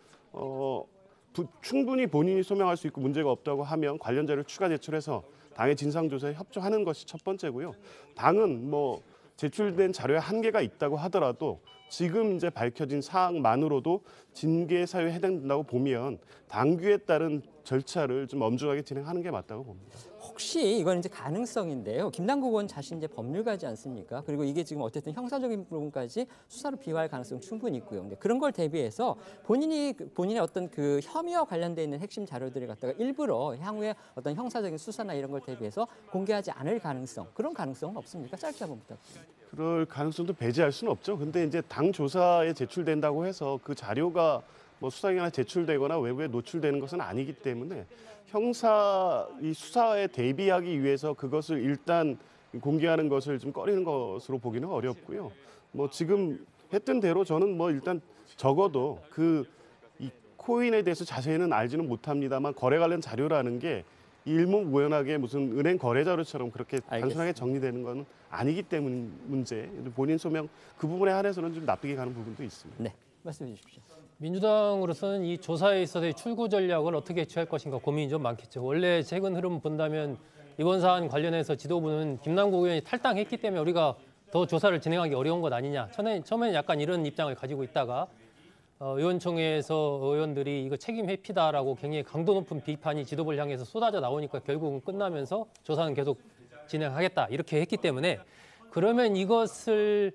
충분히 본인이 소명할 수 있고 문제가 없다고 하면 관련 자료를 추가 제출해서 당의 진상조사에 협조하는 것이 첫 번째고요. 당은 뭐 제출된 자료에 한계가 있다고 하더라도 지금 이제 밝혀진 사항만으로도 징계 사유에 해당된다고 보면 당규에 따른 절차를 좀 엄중하게 진행하는 게 맞다고 봅니다. 혹시 이건 이제 가능성인데요. 김남국 의원 자신 이제 법률가지 않습니까? 그리고 이게 지금 어쨌든 형사적인 부분까지 수사로 비화할 가능성 충분히 있고요. 근데 그런 걸 대비해서 본인의 어떤 그 혐의와 관련돼 있는 핵심 자료들을 갖다가 일부러 향후에 어떤 형사적인 수사나 이런 걸 대비해서 공개하지 않을 가능성 그런 가능성은 없습니까? 짧게 한번 부탁드립니다. 그럴 가능성도 배제할 수는 없죠. 근데 이제 당 조사에 제출된다고 해서 그 자료가 뭐 수사기관에 제출되거나 외부에 노출되는 것은 아니기 때문에 형사 이 수사에 대비하기 위해서 그것을 일단 공개하는 것을 좀 꺼리는 것으로 보기는 어렵고요. 뭐 지금 했던 대로 저는 뭐 일단 적어도 이 코인에 대해서 자세히는 알지는 못합니다만 거래 관련 자료라는 게 일목요연하게 무슨 은행 거래 자료처럼 그렇게 단순하게 정리되는 건 아니기 때문 문제. 본인 소명 그 부분에 한해서는 좀 납득이 가는 부분도 있습니다. 네, 말씀해 주십시오. 민주당으로서는 이 조사에 있어서의 출구 전략을 어떻게 취할 것인가 고민이 좀 많겠죠. 원래 최근 흐름 본다면 이번 사안 관련해서 지도부는 김남국 의원이 탈당했기 때문에 우리가 더 조사를 진행하기 어려운 것 아니냐. 처음에는 약간 이런 입장을 가지고 있다가 의원총회에서 의원들이 이거 책임 회피다라고 굉장히 강도 높은 비판이 지도부를 향해서 쏟아져 나오니까 결국은 끝나면서 조사는 계속 진행하겠다 이렇게 했기 때문에 그러면 이것을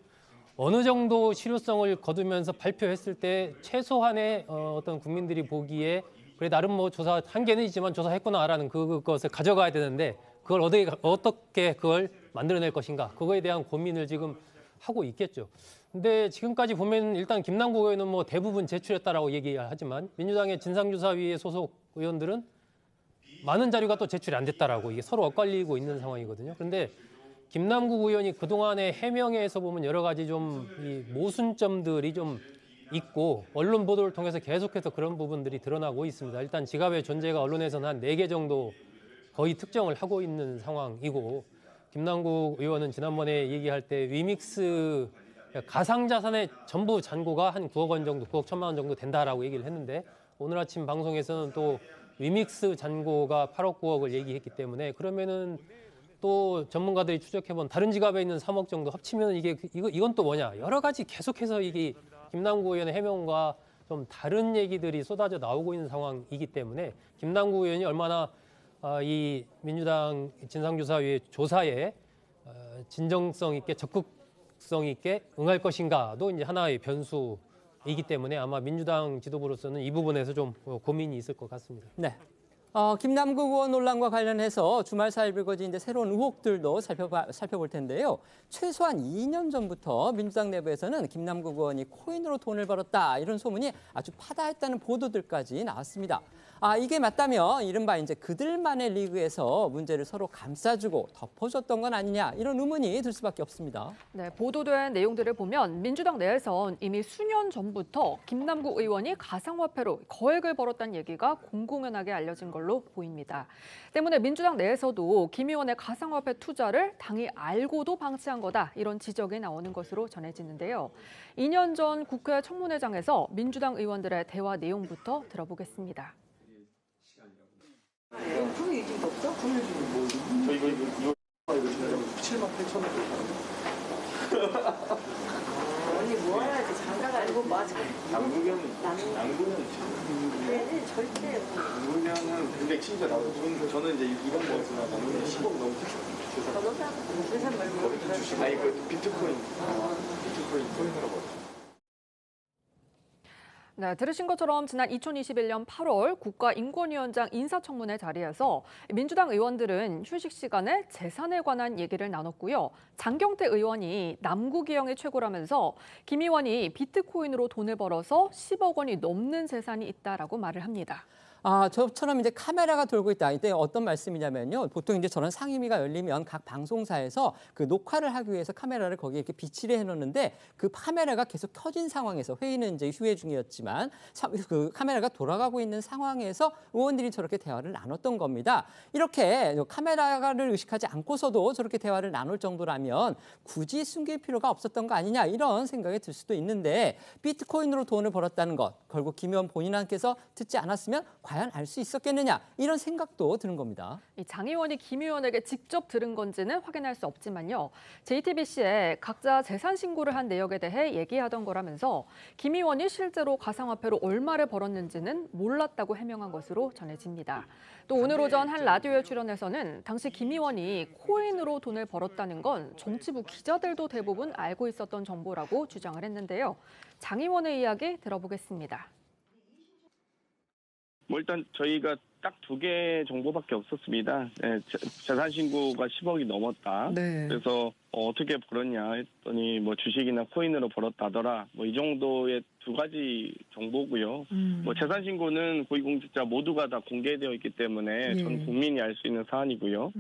어느 정도 실효성을 거두면서 발표했을 때 최소한의 어떤 국민들이 보기에 그래 나름 뭐 조사 한계는 있지만 조사했구나라는 그것을 가져가야 되는데 그걸 어떻게 그걸 만들어낼 것인가 그거에 대한 고민을 지금 하고 있겠죠. 근데 지금까지 보면 일단 김남국 의원은 뭐 대부분 제출했다라고 얘기하지만 민주당의 진상조사위의 소속 의원들은 많은 자료가 또 제출이 안 됐다라고 이게 서로 엇갈리고 있는 상황이거든요. 그런데 김남국 의원이 그동안의 해명에서 보면 여러 가지 좀 이 모순점들이 좀 있고 언론 보도를 통해서 계속해서 그런 부분들이 드러나고 있습니다. 일단 지갑의 존재가 언론에서는 한 4개 정도 거의 특정을 하고 있는 상황이고 김남국 의원은 지난번에 얘기할 때 위믹스 가상자산의 전부 잔고가 한 9억 원 정도, 9억 1천만 원 정도 된다라고 얘기를 했는데 오늘 아침 방송에서는 또 위믹스 잔고가 8억 9억을 얘기했기 때문에 그러면은 또 전문가들이 추적해본 다른 지갑에 있는 3억 정도 합치면 이건 또 뭐냐 여러 가지 계속해서 이게 김남국 의원의 해명과 좀 다른 얘기들이 쏟아져 나오고 있는 상황이기 때문에 김남국 의원이 얼마나 이 민주당 진상조사위의 조사에 진정성 있게 적극성 있게 응할 것인가도 이제 하나의 변수이기 때문에 아마 민주당 지도부로서는 이 부분에서 좀 고민이 있을 것 같습니다. 네. 김남국 의원 논란과 관련해서 주말 사이에 불거진 이제 새로운 의혹들도 살펴볼 텐데요. 최소한 2년 전부터 민주당 내부에서는 김남국 의원이 코인으로 돈을 벌었다 이런 소문이 아주 파다했다는 보도들까지 나왔습니다. 이게 맞다면 이른바 이제 그들만의 리그에서 문제를 서로 감싸주고 덮어줬던 건 아니냐 이런 의문이 들 수밖에 없습니다. 네, 보도된 내용들을 보면 민주당 내에선 이미 수년 전부터 김남국 의원이 가상화폐로 거액을 벌었다는 얘기가 공공연하게 알려진 걸로 보입니다. 때문에 민주당 내에서도 김 의원의 가상화폐 투자를 당이 알고도 방치한 거다 이런 지적이 나오는 것으로 전해지는데요. 2년 전 국회 청문회장에서 민주당 의원들의 대화 내용부터 들어보겠습니다. 금이 지금 없어? 금이 지금 뭐 저 이거 7만 8천 원. 언니 뭐 해야지 장가가 아니고 맞아. 남구경은 절대 남구경은 근데 진짜 나도 저는 이제 2억 먹었으나 남구경 10억 넘게 세상 말고 아니 그 비트코인 코인으로 벌었어. 네, 들으신 것처럼 지난 2021년 8월 국가인권위원장 인사청문회 자리에서 민주당 의원들은 휴식 시간에 재산에 관한 얘기를 나눴고요. 장경태 의원이 남구기영이 최고라면서 김 의원이 비트코인으로 돈을 벌어서 10억 원이 넘는 재산이 있다라고 말을 합니다. 저처럼 이제 카메라가 돌고 있다. 이때 어떤 말씀이냐면요. 보통 이제 저런 상임위가 열리면 각 방송사에서 그 녹화를 하기 위해서 카메라를 거기에 이렇게 비치를 해놓는데 그 카메라가 계속 켜진 상황에서 회의는 이제 휴회 중이었지만 그 카메라가 돌아가고 있는 상황에서 의원들이 저렇게 대화를 나눴던 겁니다. 이렇게 카메라를 의식하지 않고서도 저렇게 대화를 나눌 정도라면 굳이 숨길 필요가 없었던 거 아니냐 이런 생각이 들 수도 있는데 비트코인으로 돈을 벌었다는 것 결국 김 의원 본인께서 듣지 않았으면 과연 알 수 있었겠느냐 이런 생각도 드는 겁니다. 장 의원이 김 의원에게 직접 들은 건지는 확인할 수 없지만요. JTBC에 각자 재산 신고를 한 내역에 대해 얘기하던 거라면서 김 의원이 실제로 가상화폐로 얼마를 벌었는지는 몰랐다고 해명한 것으로 전해집니다. 또 오늘 오전 한 라디오에 출연해서는 당시 김 의원이 코인으로 돈을 벌었다는 건 정치부 기자들도 대부분 알고 있었던 정보라고 주장을 했는데요. 장 의원의 이야기 들어보겠습니다. 일단 저희가 딱 2개 정보밖에 없었습니다. 네, 재산 신고가 10억이 넘었다. 네. 그래서 어떻게 벌었냐 했더니 뭐 주식이나 코인으로 벌었다더라. 뭐 이 정도의 2가지 정보고요. 뭐 재산 신고는 고위공직자 모두가 다 공개되어 있기 때문에 전 국민이 알 수 있는 사안이고요.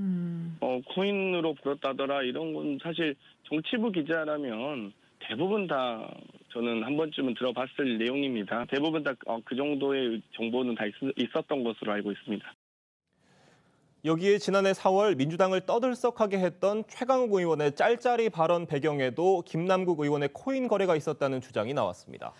코인으로 벌었다더라 이런 건 사실 정치부 기자라면 대부분 다 저는 한 번쯤은 들어봤을 내용입니다. 대부분 다 그 정도의 정보는 다 있었던 것으로 알고 있습니다. 여기에 지난해 4월 민주당을 떠들썩하게 했던 최강욱 의원의 짤짤이 발언 배경에도 김남국 의원의 코인 거래가 있었다는 주장이 나왔습니다.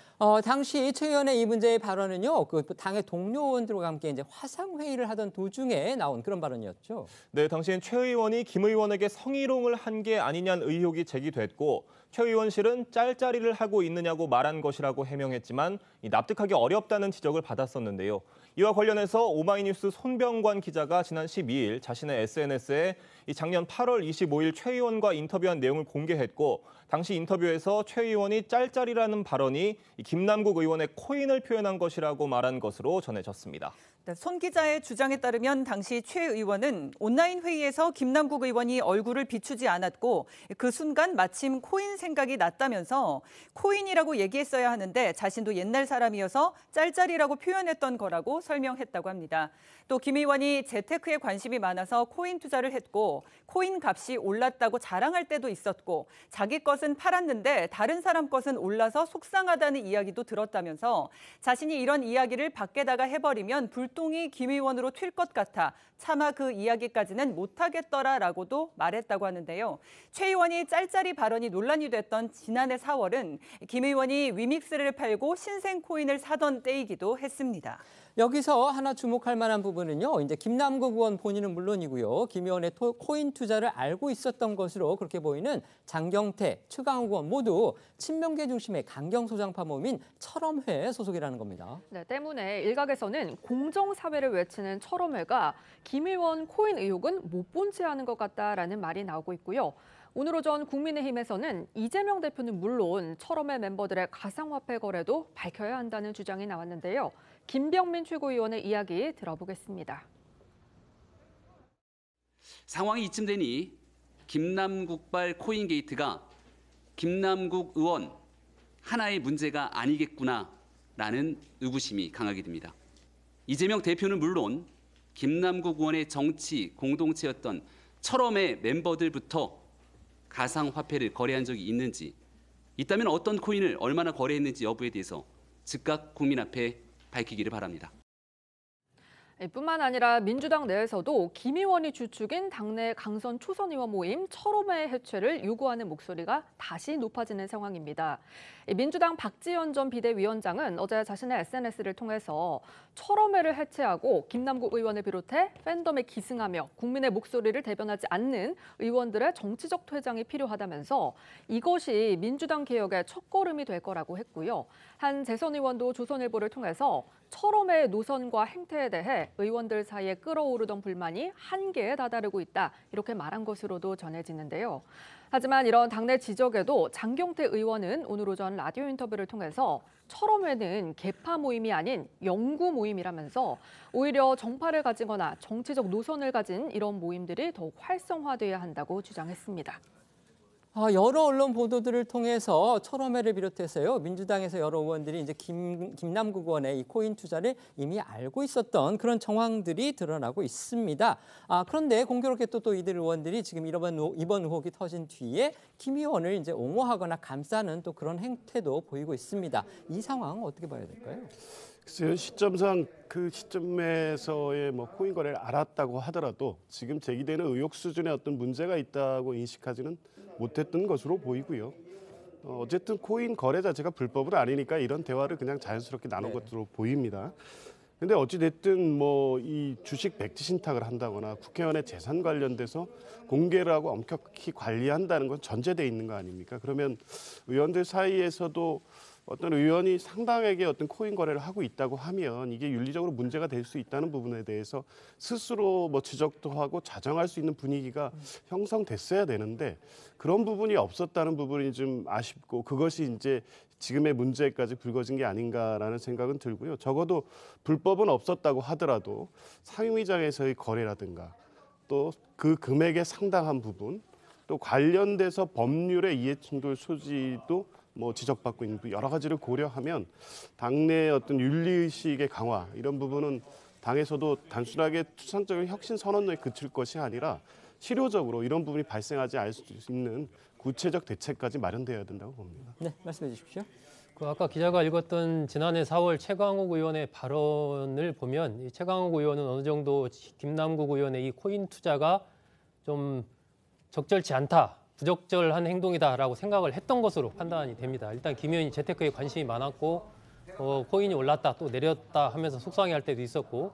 당시 최 의원의 이 문제의 발언은요, 그 당의 동료 의원들과 함께 이제 화상 회의를 하던 도중에 나온 그런 발언이었죠. 네, 당시엔 최 의원이 김 의원에게 성희롱을 한 게 아니냐는 의혹이 제기됐고 최 의원실은 짤짤이를 하고 있느냐고 말한 것이라고 해명했지만 납득하기 어렵다는 지적을 받았었는데요. 이와 관련해서 오마이뉴스 손병관 기자가 지난 12일 자신의 SNS에 작년 8월 25일 최 의원과 인터뷰한 내용을 공개했고 당시 인터뷰에서 최 의원이 짤짤이라는 발언이 김남국 의원의 코인을 표현한 것이라고 말한 것으로 전해졌습니다. 손 기자의 주장에 따르면 당시 최 의원은 온라인 회의에서 김남국 의원이 얼굴을 비추지 않았고 그 순간 마침 코인 생각이 났다면서 코인이라고 얘기했어야 하는데 자신도 옛날 사람이어서 짤짤이라고 표현했던 거라고 설명했다고 합니다. 또 김 의원이 재테크에 관심이 많아서 코인 투자를 했고 코인 값이 올랐다고 자랑할 때도 있었고 자기 것은 팔았는데 다른 사람 것은 올라서 속상하다는 이야기도 들었다면서 자신이 이런 이야기를 밖에다가 해버리면 불똥이 김 의원으로 튈 것 같아 차마 그 이야기까지는 못하겠더라라고도 말했다고 하는데요. 최 의원이 짤짤이 발언이 논란이 됐던 지난해 4월은 김 의원이 위믹스를 팔고 신생 코인을 사던 때이기도 했습니다. 여기서 하나 주목할 만한 부분은요. 이제 김남국 의원 본인은 물론이고요. 김 의원의 코인 투자를 알고 있었던 것으로 그렇게 보이는 장경태, 최강욱 의원 모두 친명계 중심의 강경소장파 모임인 철험회 소속이라는 겁니다. 네, 때문에 일각에서는 공정사회를 외치는 철험회가 김 의원 코인 의혹은 못 본 채 하는 것 같다라는 말이 나오고 있고요. 오늘 오전 국민의힘에서는 이재명 대표는 물론 철험회 멤버들의 가상화폐 거래도 밝혀야 한다는 주장이 나왔는데요. 김병민 최고위원의 이야기 들어보겠습니다. 상황이 이쯤 되니 김남국발 코인 게이트가 김남국 의원 하나의 문제가 아니겠구나라는 의구심이 강하게 됩니다. 이재명 대표는 물론 김남국 의원의 정치 공동체였던 철험회 멤버들부터 가상화폐를 거래한 적이 있는지, 있다면 어떤 코인을 얼마나 거래했는지 여부에 대해서 즉각 국민 앞에 밝히기를 바랍니다. 뿐만 아니라 민주당 내에서도 김 의원이 주축인 당내 강선 초선 의원 모임 철험회 해체를 요구하는 목소리가 다시 높아지는 상황입니다. 민주당 박지원 전 비대위원장은 어제 자신의 SNS를 통해서 철험회를 해체하고 김남국 의원을 비롯해 팬덤에 기승하며 국민의 목소리를 대변하지 않는 의원들의 정치적 퇴장이 필요하다면서 이것이 민주당 개혁의 첫걸음이 될 거라고 했고요. 한 재선 의원도 조선일보를 통해서 철험회의 노선과 행태에 대해 의원들 사이에 끓어오르던 불만이 한계에 다다르고 있다, 이렇게 말한 것으로도 전해지는데요. 하지만 이런 당내 지적에도 장경태 의원은 오늘 오전 라디오 인터뷰를 통해서 철험회는 개파 모임이 아닌 연구 모임이라면서 오히려 정파를 가지거나 정치적 노선을 가진 이런 모임들이 더욱 활성화돼야 한다고 주장했습니다. 여러 언론 보도들을 통해서 철험회를 비롯해서요, 민주당에서 여러 의원들이 이제 김남국 의원의 이 코인 투자를 이미 알고 있었던 그런 정황들이 드러나고 있습니다. 그런데 공교롭게 또 이들 의원들이 지금 이번 의혹이 터진 뒤에 김 의원을 이제 옹호하거나 감싸는 또 그런 행태도 보이고 있습니다. 이 상황 어떻게 봐야 될까요? 글쎄요, 시점상 그 시점에서의 코인 거래를 알았다고 하더라도 지금 제기되는 의혹 수준의 어떤 문제가 있다고 인식하지는 못했던 것으로 보이고요. 어쨌든 코인 거래 자체가 불법은 아니니까 이런 대화를 그냥 자연스럽게 나눈 것으로 보입니다. 근데 어찌됐든 이 주식 백지 신탁을 한다거나 국회의원의 재산 관련돼서 공개를 하고 엄격히 관리한다는 건 전제돼 있는 거 아닙니까? 그러면 의원들 사이에서도 어떤 의원이 상당하게 어떤 코인 거래를 하고 있다고 하면 이게 윤리적으로 문제가 될 수 있다는 부분에 대해서 스스로 지적도 하고 자정할 수 있는 분위기가 형성됐어야 되는데 그런 부분이 없었다는 부분이 좀 아쉽고 그것이 이제 지금의 문제까지 불거진 게 아닌가라는 생각은 들고요. 적어도 불법은 없었다고 하더라도 상임위장에서의 거래라든가 또 그 금액의 상당한 부분 또 관련돼서 법률의 이해충돌 소지도 지적받고 있는 여러 가지를 고려하면 당내의 어떤 윤리의식의 강화 이런 부분은 당에서도 단순하게 추상적인 혁신 선언에 그칠 것이 아니라 실효적으로 이런 부분이 발생하지 않을 수 있는 구체적 대책까지 마련되어야 된다고 봅니다. 네, 말씀해 주십시오. 아까 기자가 읽었던 지난해 4월 최강욱 의원의 발언을 보면 이 최강욱 의원은 어느 정도 김남국 의원의 이 코인 투자가 좀 적절치 않다, 부적절한 행동이다라고 생각을 했던 것으로 판단이 됩니다. 일단 김 의원이 재테크에 관심이 많았고 코인이 올랐다 또 내렸다 하면서 속상해할 때도 있었고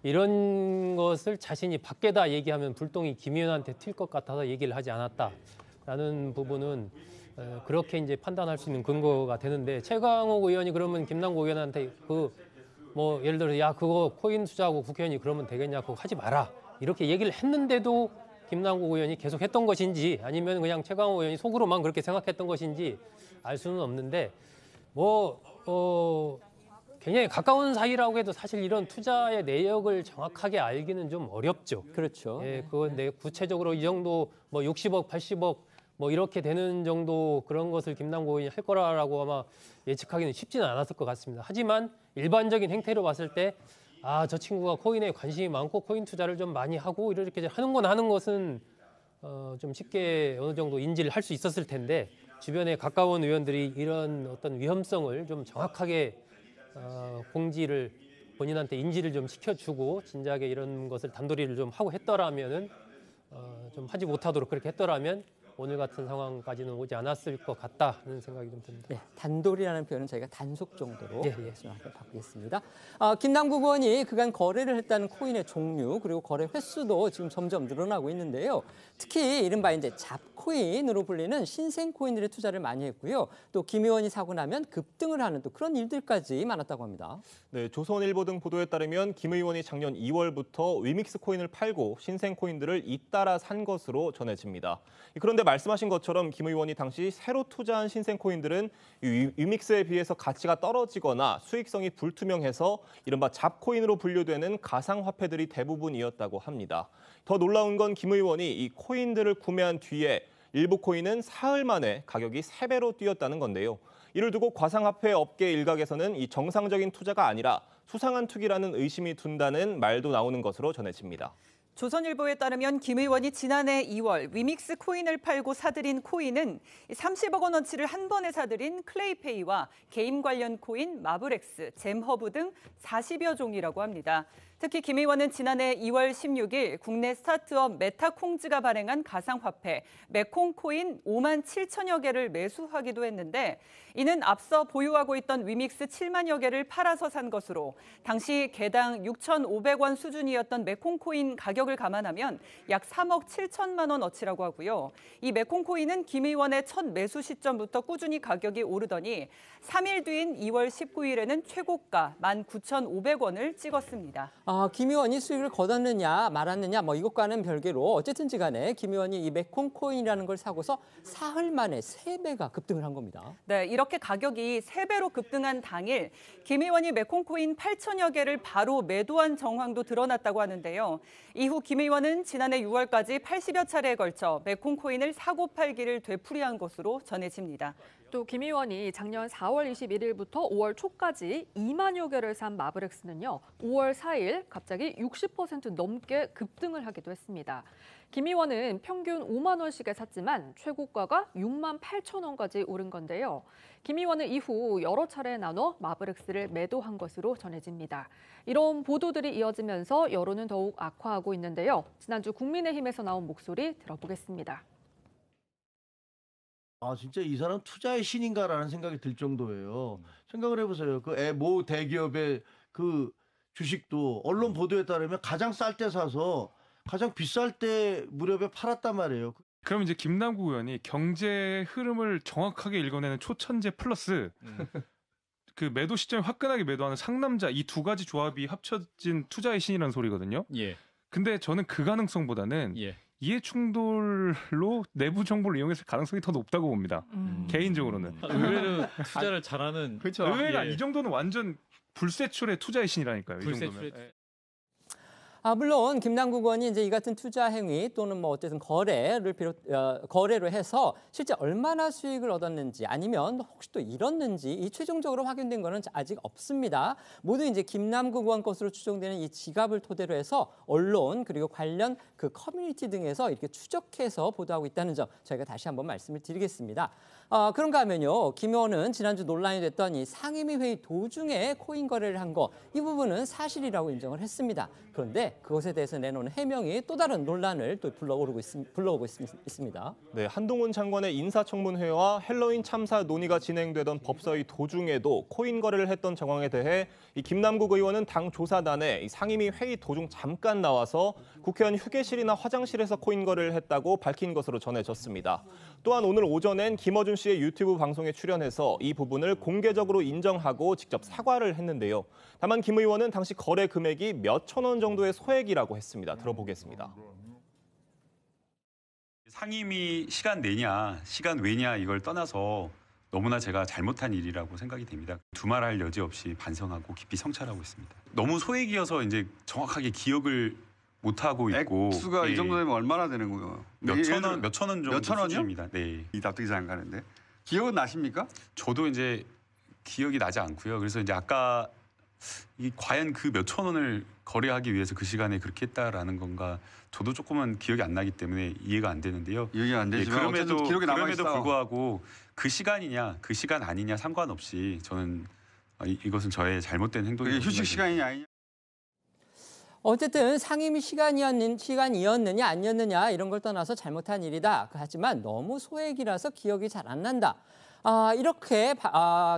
이런 것을 자신이 밖에다 얘기하면 불똥이 김 의원한테 튈 것 같아서 얘기를 하지 않았다라는 부분은 그렇게 이제 판단할 수 있는 근거가 되는데 최강욱 의원이 그러면 김남국 의원한테 예를 들어 야 그거 코인 투자하고 국회의원이 그러면 되겠냐 그거 하지 마라 이렇게 얘기를 했는데도 김남국 의원이 계속 했던 것인지 아니면 그냥 최강욱 의원이 속으로만 그렇게 생각했던 것인지 알 수는 없는데 굉장히 가까운 사이라고 해도 사실 이런 투자의 내역을 정확하게 알기는 좀 어렵죠. 그렇죠. 그건 구체적으로 이 정도 60억, 80억 이렇게 되는 정도 그런 것을 김남국 의원이 할 거라고 아마 예측하기는 쉽지는 않았을 것 같습니다. 하지만 일반적인 행태로 봤을 때 저 친구가 코인에 관심이 많고 코인 투자를 좀 많이 하고 이렇게 하는 것은 좀 쉽게 어느 정도 인지를 할 수 있었을 텐데 주변에 가까운 의원들이 이런 어떤 위험성을 좀 정확하게 공지를 본인한테 인지를 좀 시켜주고 진작에 이런 것을 단도리를 좀 하고 했더라면은 좀 하지 못하도록 그렇게 했더라면 오늘 같은 상황까지는 오지 않았을 것 같다는 생각이 좀 듭니다. 네, 단돌이라는 표현은 저희가 단속 정도로 바꾸겠습니다. 김남국 의원이 그간 거래를 했다는 코인의 종류 그리고 거래 횟수도 지금 점점 늘어나고 있는데요. 특히 이른바 이제 잡코인으로 불리는 신생 코인들의 투자를 많이 했고요. 또 김 의원이 사고 나면 급등을 하는 또 그런 일들까지 많았다고 합니다. 네, 조선일보 등 보도에 따르면 김 의원이 작년 2월부터 위믹스 코인을 팔고 신생 코인들을 잇따라 산 것으로 전해집니다. 그런데 말씀하신 것처럼 김 의원이 당시 새로 투자한 신생 코인들은 위믹스에 비해서 가치가 떨어지거나 수익성이 불투명해서 이른바 잡코인으로 분류되는 가상화폐들이 대부분이었다고 합니다. 더 놀라운 건 김 의원이 이 코인들을 구매한 뒤에 일부 코인은 사흘 만에 가격이 3배로 뛰었다는 건데요. 이를 두고 가상화폐 업계 일각에서는 이 정상적인 투자가 아니라 수상한 투기라는 의심이 둔다는 말도 나오는 것으로 전해집니다. 조선일보에 따르면 김 의원이 지난해 2월 위믹스 코인을 팔고 사들인 코인은 30억 원어치를 한 번에 사들인 클레이페이와 게임 관련 코인 마블엑스, 잼허브 등 40여 종이라고 합니다. 특히 김 의원은 지난해 2월 16일 국내 스타트업 메타콩즈가 발행한 가상화폐 메콩코인 5만 7천여 개를 매수하기도 했는데 이는 앞서 보유하고 있던 위믹스 7만여 개를 팔아서 산 것으로 당시 개당 6,500원 수준이었던 메콩코인 가격을 감안하면 약 3억 7천만 원어치라고 하고요. 이 메콩코인은 김 의원의 첫 매수 시점부터 꾸준히 가격이 오르더니 3일 뒤인 2월 19일에는 최고가 19,500원을 찍었습니다. 김 의원이 수익을 거뒀느냐 말았느냐 이것과는 별개로 어쨌든지 간에 김 의원이 이 메콩코인이라는 걸 사고서 사흘 만에 3배가 급등을 한 겁니다. 네, 이렇게 가격이 3배로 급등한 당일 김 의원이 메콩코인 8천여 개를 바로 매도한 정황도 드러났다고 하는데요. 이후 김 의원은 지난해 6월까지 80여 차례에 걸쳐 메콩코인을 사고 팔기를 되풀이한 것으로 전해집니다. 또 김 의원이 작년 4월 21일부터 5월 초까지 2만여 개를 산 마블엑스는요. 5월 4일 갑자기 60% 넘게 급등을 하기도 했습니다. 김 의원은 평균 5만 원씩에 샀지만 최고가가 6만 8천 원까지 오른 건데요. 김 의원은 이후 여러 차례 나눠 마블엑스를 매도한 것으로 전해집니다. 이런 보도들이 이어지면서 여론은 더욱 악화하고 있는데요. 지난주 국민의힘에서 나온 목소리 들어보겠습니다. 진짜 이 사람 투자의 신인가라는 생각이 들 정도예요. 생각을 해보세요. 모 대기업의 그 주식도 언론 보도에 따르면 가장 쌀 때 사서 가장 비쌀 때 무렵에 팔았단 말이에요. 그럼 이제 김남국 의원이 경제 흐름을 정확하게 읽어내는 초천재 플러스 그 매도 시점에 화끈하게 매도하는 상남자 이 두 가지 조합이 합쳐진 투자의 신이라는 소리거든요. 예. 근데 저는 그 가능성보다는 이해 충돌로 내부 정보를 이용했을 가능성이 더 높다고 봅니다. 개인적으로는. 의외로 투자를 잘하는. 그렇죠. 의외가 이 정도는 완전 불세출의 투자의 신이라니까요. 이 정도면. 물론 김남국 의원이 이제 이 같은 투자 행위 또는 어쨌든 거래로 해서 실제 얼마나 수익을 얻었는지 아니면 혹시 또 잃었는지 이 최종적으로 확인된 거는 아직 없습니다. 모두 이제 김남국 의원 것으로 추정되는 이 지갑을 토대로 해서 언론 그리고 관련 그 커뮤니티 등에서 이렇게 추적해서 보도하고 있다는 점 저희가 다시 한번 말씀을 드리겠습니다. 그런가 하면요. 김 의원은 지난주 논란이 됐던 이 상임위 회의 도중에 코인 거래를 한 거 이 부분은 사실이라고 인정을 했습니다. 그런데 그것에 대해서 내놓은 해명이 또 다른 논란을 또 불러오고 있습니다. 네, 한동훈 장관의 인사청문회와 헬로윈 참사 논의가 진행되던 법사위 도중에도 코인 거래를 했던 정황에 대해 이 김남국 의원은 당 조사단에 이 상임위 회의 도중 잠깐 나와서 국회의원 휴게실이나 화장실에서 코인 거래를 했다고 밝힌 것으로 전해졌습니다. 또한 오늘 오전엔 김어준 씨의 유튜브 방송에 출연해서 이 부분을 공개적으로 인정하고 직접 사과를 했는데요. 다만 김 의원은 당시 거래 금액이 몇천 원 정도의 소액이라고 했습니다. 들어보겠습니다. 상임위 시간 내냐, 시간 외냐 이걸 떠나서 너무나 제가 잘못한 일이라고 생각이 됩니다. 두말할 여지 없이 반성하고 깊이 성찰하고 있습니다. 너무 소액이어서 이제 정확하게 기억을 못 하고 있고 액수가 이 정도 되면 얼마나 되는 거예요? 몇천 원 정도 수준입니다. 네. 이 납득이 잘 안 가는데. 기억은 나십니까? 저도 이제 기억이 나지 않고요. 그래서 이제 아까 이 과연 그 몇천 원을 거래하기 위해서 그 시간에 그렇게 했다라는 건가 저도 조금은 기억이 안 나기 때문에 이해가 안 되는데요. 이해가 안 되지만 그럼에도 기록이 남아 있어. 불구하고 그 시간이냐 그 시간 아니냐 상관없이 저는 이것은 저의 잘못된 행동이라고 휴식 생각합니다. 시간이냐 아니냐. 어쨌든 상임위 시간이었느냐 아니었느냐 이런 걸 떠나서 잘못한 일이다. 하지만 너무 소액이라서 기억이 잘 안 난다. 이렇게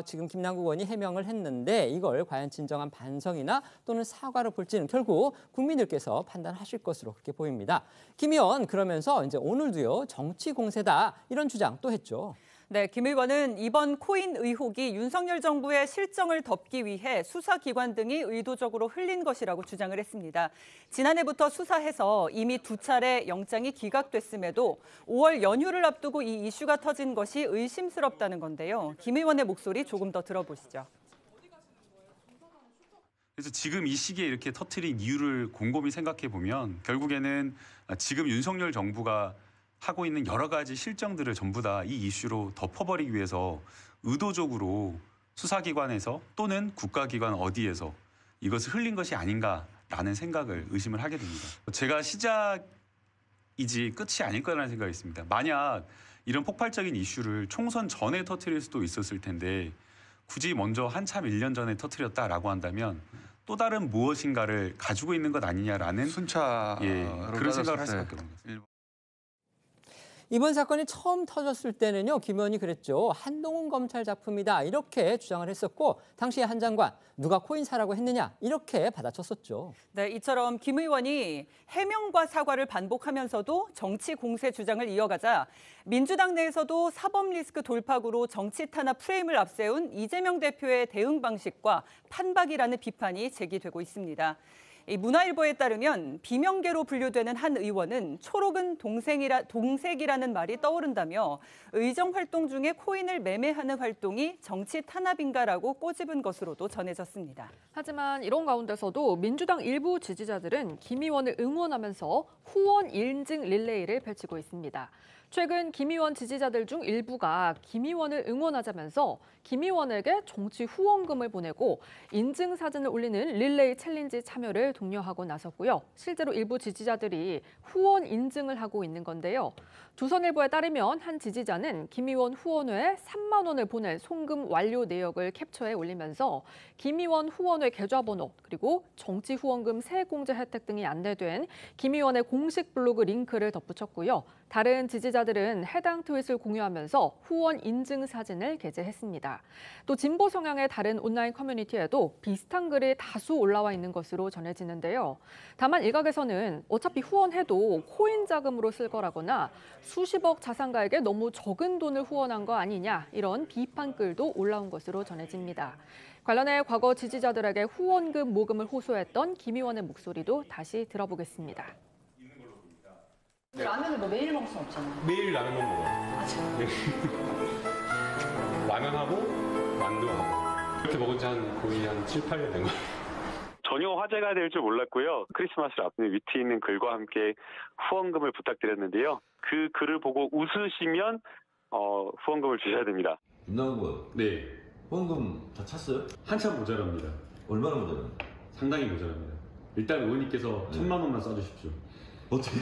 지금 김남국 의원이 해명을 했는데 이걸 과연 진정한 반성이나 또는 사과로 볼지는 결국 국민들께서 판단하실 것으로 그렇게 보입니다. 김 의원 그러면서 이제 오늘도요 정치 공세다 이런 주장 또 했죠. 네, 김 의원은 이번 코인 의혹이 윤석열 정부의 실정을 덮기 위해 수사기관 등이 의도적으로 흘린 것이라고 주장을 했습니다. 지난해부터 수사해서 이미 2차례 영장이 기각됐음에도 5월 연휴를 앞두고 이 이슈가 터진 것이 의심스럽다는 건데요. 김 의원의 목소리 조금 더 들어보시죠. 그래서 지금 이 시기에 이렇게 터트린 이유를 곰곰이 생각해 보면 결국에는 지금 윤석열 정부가 하고 있는 여러 가지 실정들을 전부 다 이 이슈로 덮어버리기 위해서 의도적으로 수사기관에서 또는 국가기관 어디에서 이것을 흘린 것이 아닌가라는 생각을 의심을 하게 됩니다. 제가 시작이지 끝이 아닐 거라는 생각이 있습니다. 만약 이런 폭발적인 이슈를 총선 전에 터트릴 수도 있었을 텐데 굳이 먼저 한참 1년 전에 터트렸다라고 한다면 또 다른 무엇인가를 가지고 있는 것 아니냐라는 순차 그런 생각을 할 수밖에 없는 거죠. 이번 사건이 처음 터졌을 때는요, 김 의원이 그랬죠. 한동훈 검찰 작품이다 이렇게 주장을 했었고 당시에 한 장관 누가 코인 사라고 했느냐 이렇게 받아쳤었죠. 네, 이처럼 김 의원이 해명과 사과를 반복하면서도 정치 공세 주장을 이어가자 민주당 내에서도 사법 리스크 돌파구로 정치 탄압 프레임을 앞세운 이재명 대표의 대응 방식과 판박이라는 비판이 제기되고 있습니다. 문화일보에 따르면 비명계로 분류되는 한 의원은 초록은 동색이라는 말이 떠오른다며 의정 활동 중에 코인을 매매하는 활동이 정치 탄압인가라고 꼬집은 것으로도 전해졌습니다. 하지만 이런 가운데서도 민주당 일부 지지자들은 김 의원을 응원하면서 후원 인증 릴레이를 펼치고 있습니다. 최근 김 의원 지지자들 중 일부가 김 의원을 응원하자면서 김 의원에게 정치 후원금을 보내고 인증 사진을 올리는 릴레이 챌린지 참여를 독려하고 나섰고요. 실제로 일부 지지자들이 후원 인증을 하고 있는 건데요. 조선일보에 따르면 한 지지자는 김 의원 후원회에 3만 원을 보낸 송금 완료 내역을 캡처해 올리면서 김 의원 후원회 계좌번호 그리고 정치 후원금 세액공제 혜택 등이 안내된 김 의원의 공식 블로그 링크를 덧붙였고요. 다른 지지자들은 해당 트윗을 공유하면서 후원 인증 사진을 게재했습니다. 또 진보 성향의 다른 온라인 커뮤니티에도 비슷한 글이 다수 올라와 있는 것으로 전해지는데요. 다만 일각에서는 어차피 후원해도 코인 자금으로 쓸 거라거나 수십억 자산가에게 너무 적은 돈을 후원한 거 아니냐 이런 비판 글도 올라온 것으로 전해집니다. 관련해 과거 지지자들에게 후원금 모금을 호소했던 김 의원의 목소리도 다시 들어보겠습니다. 라면을 뭐 매일 먹을 수 없잖아요. 매일 라면만 먹어요. 네. 라면하고 만두하고 이렇게 먹은 지 거의 한 7, 8년 된 거예요. 전혀 화제가 될 줄 몰랐고요. 크리스마스를 앞둔 위트 있는 글과 함께 후원금을 부탁드렸는데요. 그 글을 보고 웃으시면 후원금을 주셔야 됩니다. 김남국 네. 후원금 다 찼어요? 한참 모자랍니다. 얼마나 모자라요? 상당히 모자랍니다. 일단 의원님께서 1,000만 원만 쏴주십시오. 어떻게?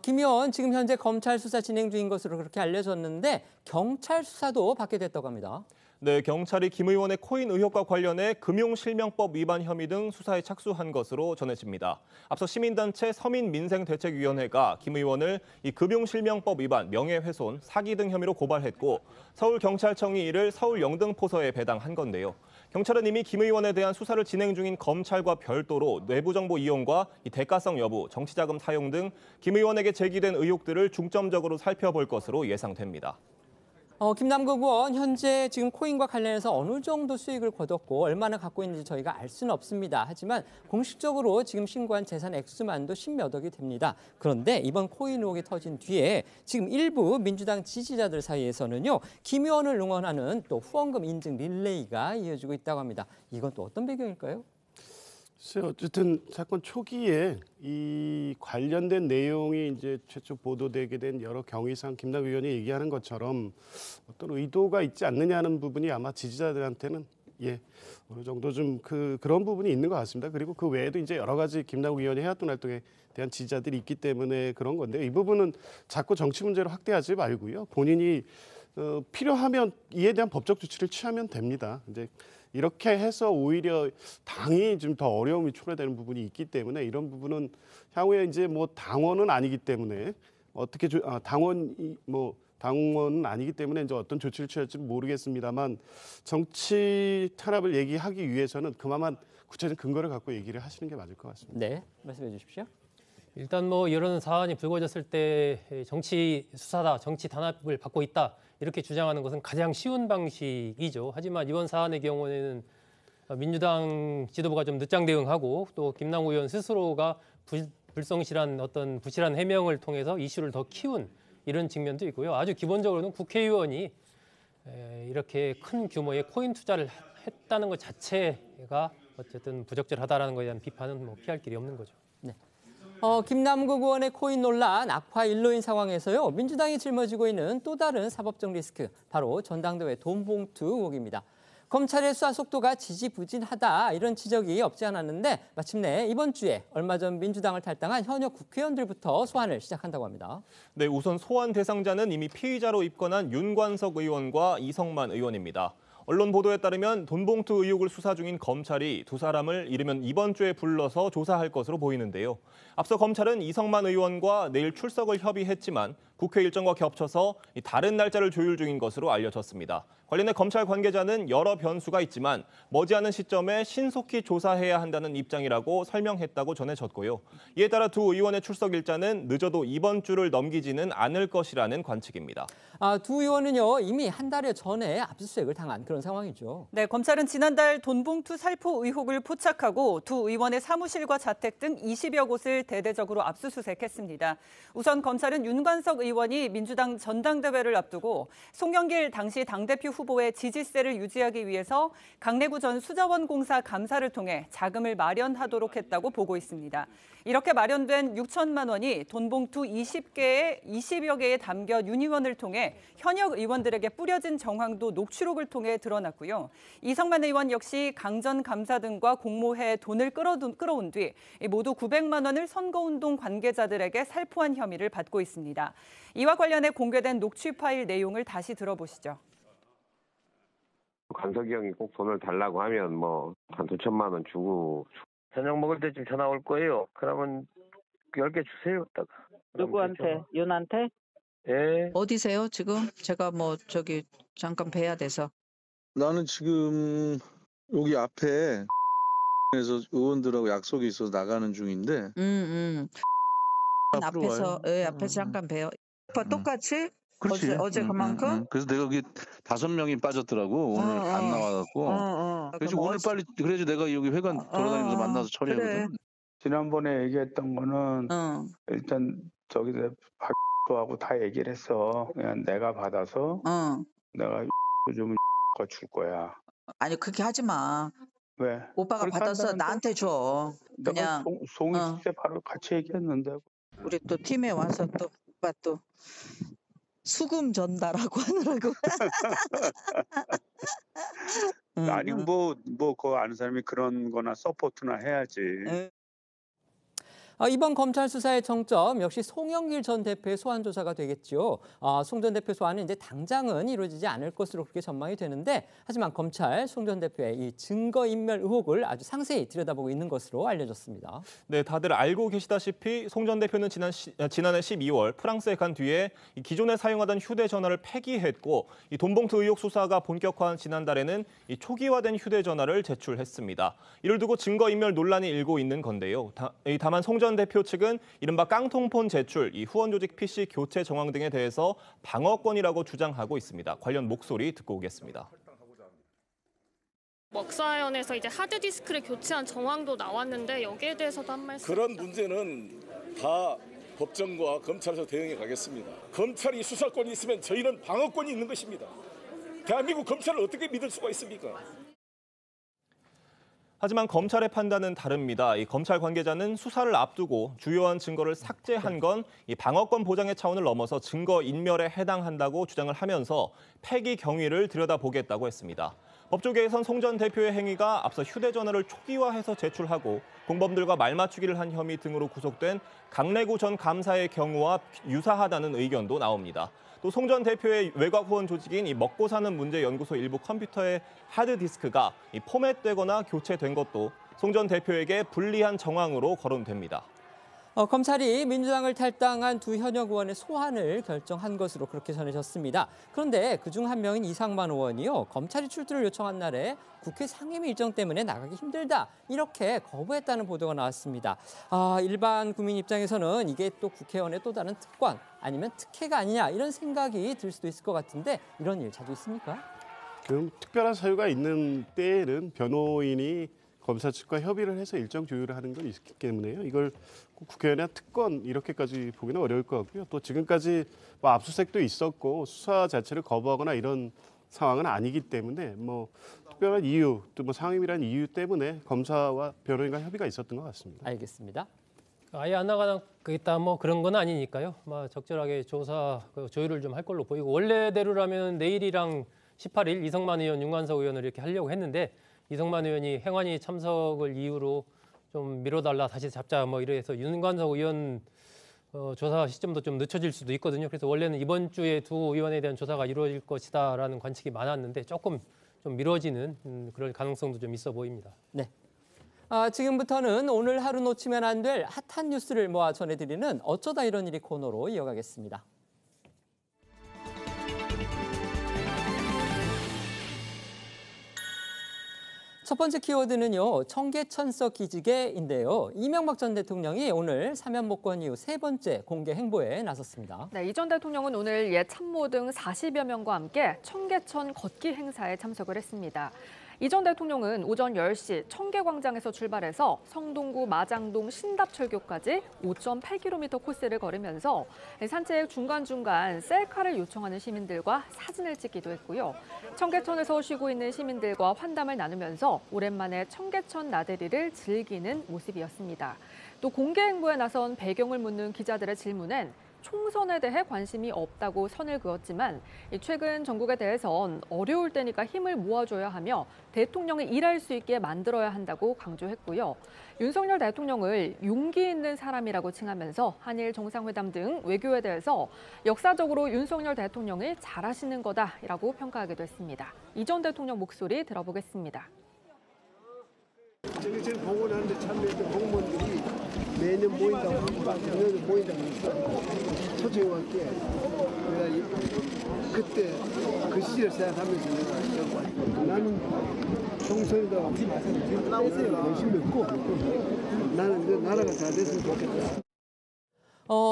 김 의원 지금 현재 검찰 수사 진행 중인 것으로 그렇게 알려졌는데 경찰 수사도 받게 됐다고 합니다. 네, 경찰이 김 의원의 코인 의혹과 관련해 금융실명법 위반 혐의 등 수사에 착수한 것으로 전해집니다. 앞서 시민단체 서민민생대책위원회가 김 의원을 이 금융실명법 위반, 명예훼손, 사기 등 혐의로 고발했고 서울경찰청이 이를 서울 영등포서에 배당한 건데요. 경찰은 이미 김 의원에 대한 수사를 진행 중인 검찰과 별도로 내부정보 이용과 이 대가성 여부, 정치자금 사용 등 김 의원에게 제기된 의혹들을 중점적으로 살펴볼 것으로 예상됩니다. 김남국 의원 현재 지금 코인과 관련해서 어느 정도 수익을 거뒀고 얼마나 갖고 있는지 저희가 알 수는 없습니다. 하지만 공식적으로 지금 신고한 재산 액수만도 10몇 억이 됩니다. 그런데 이번 코인 의혹이 터진 뒤에 지금 일부 민주당 지지자들 사이에서는요. 김 의원을 응원하는 또 후원금 인증 릴레이가 이어지고 있다고 합니다. 이건 또 어떤 배경일까요? 어쨌든 사건 초기에 이 관련된 내용이 이제 최초 보도되게 된 여러 경위상 김남 의원이 얘기하는 것처럼 어떤 의도가 있지 않느냐는 부분이 아마 지지자들한테는 어느 정도 좀 그런 부분이 있는 것 같습니다. 그리고 그 외에도 이제 여러 가지 김남 의원이 해왔던 활동에 대한 지지자들이 있기 때문에 그런 건데 이 부분은 자꾸 정치 문제로 확대하지 말고요. 본인이 필요하면 이에 대한 법적 조치를 취하면 됩니다. 이제 이렇게 해서 오히려 당이 좀 더 어려움이 초래되는 부분이 있기 때문에 이런 부분은 향후에 이제 뭐 당원은 아니기 때문에 어떻게 당원은 아니기 때문에 이제 어떤 조치를 취할지는 모르겠습니다만 정치 탄압을 얘기하기 위해서는 그만한 구체적인 근거를 갖고 얘기를 하시는 게 맞을 것 같습니다. 네, 말씀해 주십시오. 일단 뭐 이런 사안이 불거졌을 때 정치 수사다, 정치 탄압을 받고 있다 이렇게 주장하는 것은 가장 쉬운 방식이죠. 하지만 이번 사안의 경우에는 민주당 지도부가 좀 늦장 대응하고 또 김남 의원 스스로가 불성실한 어떤 부실한 해명을 통해서 이슈를 더 키운 이런 측면도 있고요. 아주 기본적으로는 국회의원이 이렇게 큰 규모의 코인 투자를 했다는 것 자체가 어쨌든 부적절하다라는 것에 대한 비판은 뭐 피할 길이 없는 거죠. 네. 김남국 의원의 코인 논란 악화 일로인 상황에서요. 민주당이 짊어지고 있는 또 다른 사법적 리스크, 바로 전당대회 돈봉투 의혹입니다. 검찰의 수사 속도가 지지부진하다 이런 지적이 없지 않았는데 마침내 이번 주에 얼마 전 민주당을 탈당한 현역 국회의원들부터 소환을 시작한다고 합니다. 네, 우선 소환 대상자는 이미 피의자로 입건한 윤관석 의원과 이성만 의원입니다. 언론 보도에 따르면 돈봉투 의혹을 수사 중인 검찰이 두 사람을 이르면 이번 주에 불러서 조사할 것으로 보이는데요. 앞서 검찰은 이성만 의원과 내일 출석을 협의했지만 국회 일정과 겹쳐서 다른 날짜를 조율 중인 것으로 알려졌습니다. 관련해 검찰 관계자는 여러 변수가 있지만 머지않은 시점에 신속히 조사해야 한다는 입장이라고 설명했다고 전해졌고요. 이에 따라 두 의원의 출석 일자는 늦어도 이번 주를 넘기지는 않을 것이라는 관측입니다. 두 의원은요 이미 한 달여 전에 압수수색을 당한 그런 상황이죠. 네, 검찰은 지난달 돈봉투 살포 의혹을 포착하고 두 의원의 사무실과 자택 등 20여 곳을 대대적으로 압수수색했습니다. 우선 검찰은 윤관석 의원이 민주당 전당대회를 앞두고 송영길 당시 당대표 후보의 지지세를 유지하기 위해서 강내구 전 수자원공사 감사를 통해 자금을 마련하도록 했다고 보고 있습니다. 이렇게 마련된 6천만 원이 돈봉투 20여 개에 담겨 윤 의원을 통해 현역 의원들에게 뿌려진 정황도 녹취록을 통해 드러났고요. 이성만 의원 역시 강 전 감사 등과 공모해 돈을 끌어온 뒤 모두 900만 원을 선거운동 관계자들에게 살포한 혐의를 받고 있습니다. 이와 관련해 공개된 녹취 파일 내용을 다시 들어보시죠. 관석이 형이 꼭 돈을 달라고 하면 뭐 한 2천만 원 주고 저녁 먹을 때쯤 전화 올 거예요. 그러면 10개 주세요. 이따가. 누구한테? 윤한테? 예. 어디세요 지금? 제가 뭐 잠깐 뵈야 돼서. 나는 지금 여기 앞에 에서 의원들하고 약속이 있어서 나가는 중인데. 앞에서 앞에서 잠깐 봬요. 오빠 똑같이? 그렇지. 어제 그만큼? 그래서 내가 여기 5명이 빠졌더라고. 오늘 안 나와갖고. 그래서 오늘 빨리 그래야지 내가 여기 회관 돌아다니면서 만나서 처리하거든. 그래. 지난번에 얘기했던 거는 일단 저기서 박도하고 다 얘기를 했어. 그냥 내가 받아서 내가 좀 줄 거야. 아니 그렇게 하지 마. 왜? 오빠가 받아서 나한테 줘. 그냥 송이 때 바로 같이 얘기했는데. 우리 또 팀에 와서 또 오빠 또 수금 전달하고 하느라고. 아니 뭐 그거 아는 사람이 그런 거나 서포트나 해야지. 이번 검찰 수사의 정점 역시 송영길 전 대표의 소환 조사가 되겠죠. 송 전 대표 소환은 이제 당장은 이루어지지 않을 것으로 그렇게 전망이 되는데 하지만 검찰 송 전 대표의 이 증거인멸 의혹을 아주 상세히 들여다보고 있는 것으로 알려졌습니다. 네, 다들 알고 계시다시피 송 전 대표는 지난해 12월 프랑스에 간 뒤에 기존에 사용하던 휴대전화를 폐기했고 이 돈봉투 의혹 수사가 본격화한 지난달에는 이 초기화된 휴대전화를 제출했습니다. 이를 두고 증거인멸 논란이 일고 있는 건데요. 다만 송 전 대표 측은 이른바 깡통폰 제출, 이 후원 조직 PC 교체 정황 등에 대해서 방어권이라고 주장하고 있습니다. 관련 목소리 듣고 오겠습니다. 먹사연에서 이제 하드디스크를 교체한 정황도 나왔는데 여기에 대해서도 한 말씀. 그런 문제는 다 법정과 검찰에서 대응해 가겠습니다. 검찰이 수사권이 있으면 저희는 방어권이 있는 것입니다. 대한민국 검찰을 어떻게 믿을 수가 있습니까? 하지만 검찰의 판단은 다릅니다. 이 검찰 관계자는 수사를 앞두고 주요한 증거를 삭제한 건 이 방어권 보장의 차원을 넘어서 증거 인멸에 해당한다고 주장을 하면서 폐기 경위를 들여다보겠다고 했습니다. 법조계에선 송 전 대표의 행위가 앞서 휴대전화를 초기화해서 제출하고 공범들과 말맞추기를 한 혐의 등으로 구속된 강래구 전 감사의 경우와 유사하다는 의견도 나옵니다. 또 송 전 대표의 외곽 후원 조직인 이 먹고 사는 문제 연구소 일부 컴퓨터의 하드디스크가 포맷되거나 교체된 것도 송 전 대표에게 불리한 정황으로 거론됩니다. 검찰이 민주당을 탈당한 두 현역 의원의 소환을 결정한 것으로 그렇게 전해졌습니다. 그런데 그중 한 명인 이상만 의원이요. 검찰이 출두를 요청한 날에 국회 상임위 일정 때문에 나가기 힘들다. 이렇게 거부했다는 보도가 나왔습니다. 일반 국민 입장에서는 이게 또 국회의원의 또 다른 특권 아니면 특혜가 아니냐 이런 생각이 들 수도 있을 것 같은데 이런 일 자주 있습니까? 그럼 특별한 사유가 있는 때에는 변호인이 검사 측과 협의를 해서 일정 조율을 하는 건 있기 때문에요. 이걸 국회의원의 특권 이렇게까지 보기는 어려울 것 같고요. 또 지금까지 뭐 압수수색도 있었고 수사 자체를 거부하거나 이런 상황은 아니기 때문에 뭐 특별한 이유 또 뭐 상임이라는 이유 때문에 검사와 변호인과 협의가 있었던 것 같습니다. 알겠습니다. 아예 안 나가겠다 뭐 그런 건 아니니까요. 적절하게 조사 조율을 좀 할 걸로 보이고 원래대로라면 내일이랑 18일 이성만 의원, 윤관석 의원을 이렇게 하려고 했는데 이성만 의원이 행안위 참석을 이유로 좀 미뤄달라 다시 잡자 뭐 이래서 윤관석 의원 조사 시점도 좀 늦춰질 수도 있거든요. 그래서 원래는 이번 주에 두 의원에 대한 조사가 이루어질 것이다라는 관측이 많았는데 조금 좀 미뤄지는 그런 가능성도 좀 있어 보입니다. 네. 지금부터는 오늘 하루 놓치면 안 될 핫한 뉴스를 모아 전해드리는 어쩌다 이런 일이 코너로 이어가겠습니다. 첫 번째 키워드는요. 청계천서 기지개인데요. 이명박 전 대통령이 오늘 사면 복권 이후 세 번째 공개 행보에 나섰습니다. 네, 이 전 대통령은 오늘 옛 참모 등 40여 명과 함께 청계천 걷기 행사에 참석을 했습니다. 이 전 대통령은 오전 10시 청계광장에서 출발해서 성동구 마장동 신답철교까지 5.8km 코스를 걸으면서 산책 중간중간 셀카를 요청하는 시민들과 사진을 찍기도 했고요. 청계천에서 쉬고 있는 시민들과 환담을 나누면서 오랜만에 청계천 나들이를 즐기는 모습이었습니다. 또 공개 행보에 나선 배경을 묻는 기자들의 질문엔 총선에 대해 관심이 없다고 선을 그었지만 최근 전국에 대해선 어려울 때니까 힘을 모아줘야 하며 대통령이 일할 수 있게 만들어야 한다고 강조했고요. 윤석열 대통령을 용기 있는 사람이라고 칭하면서 한일 정상회담 등 외교에 대해서 역사적으로 윤석열 대통령이 잘하시는 거다라고 평가하기도 했습니다. 이 전 대통령 목소리 들어보겠습니다. 저기 지금 공원하는데 참여했던 공무원들이 매년 모인다고 작년에 모인다고 했어. 초청할게. 내가 그때 그 시절 생각하면서 내가 나는 총선에다 열심히 했고 나는 이제 나라가 잘 됐으면 좋겠다.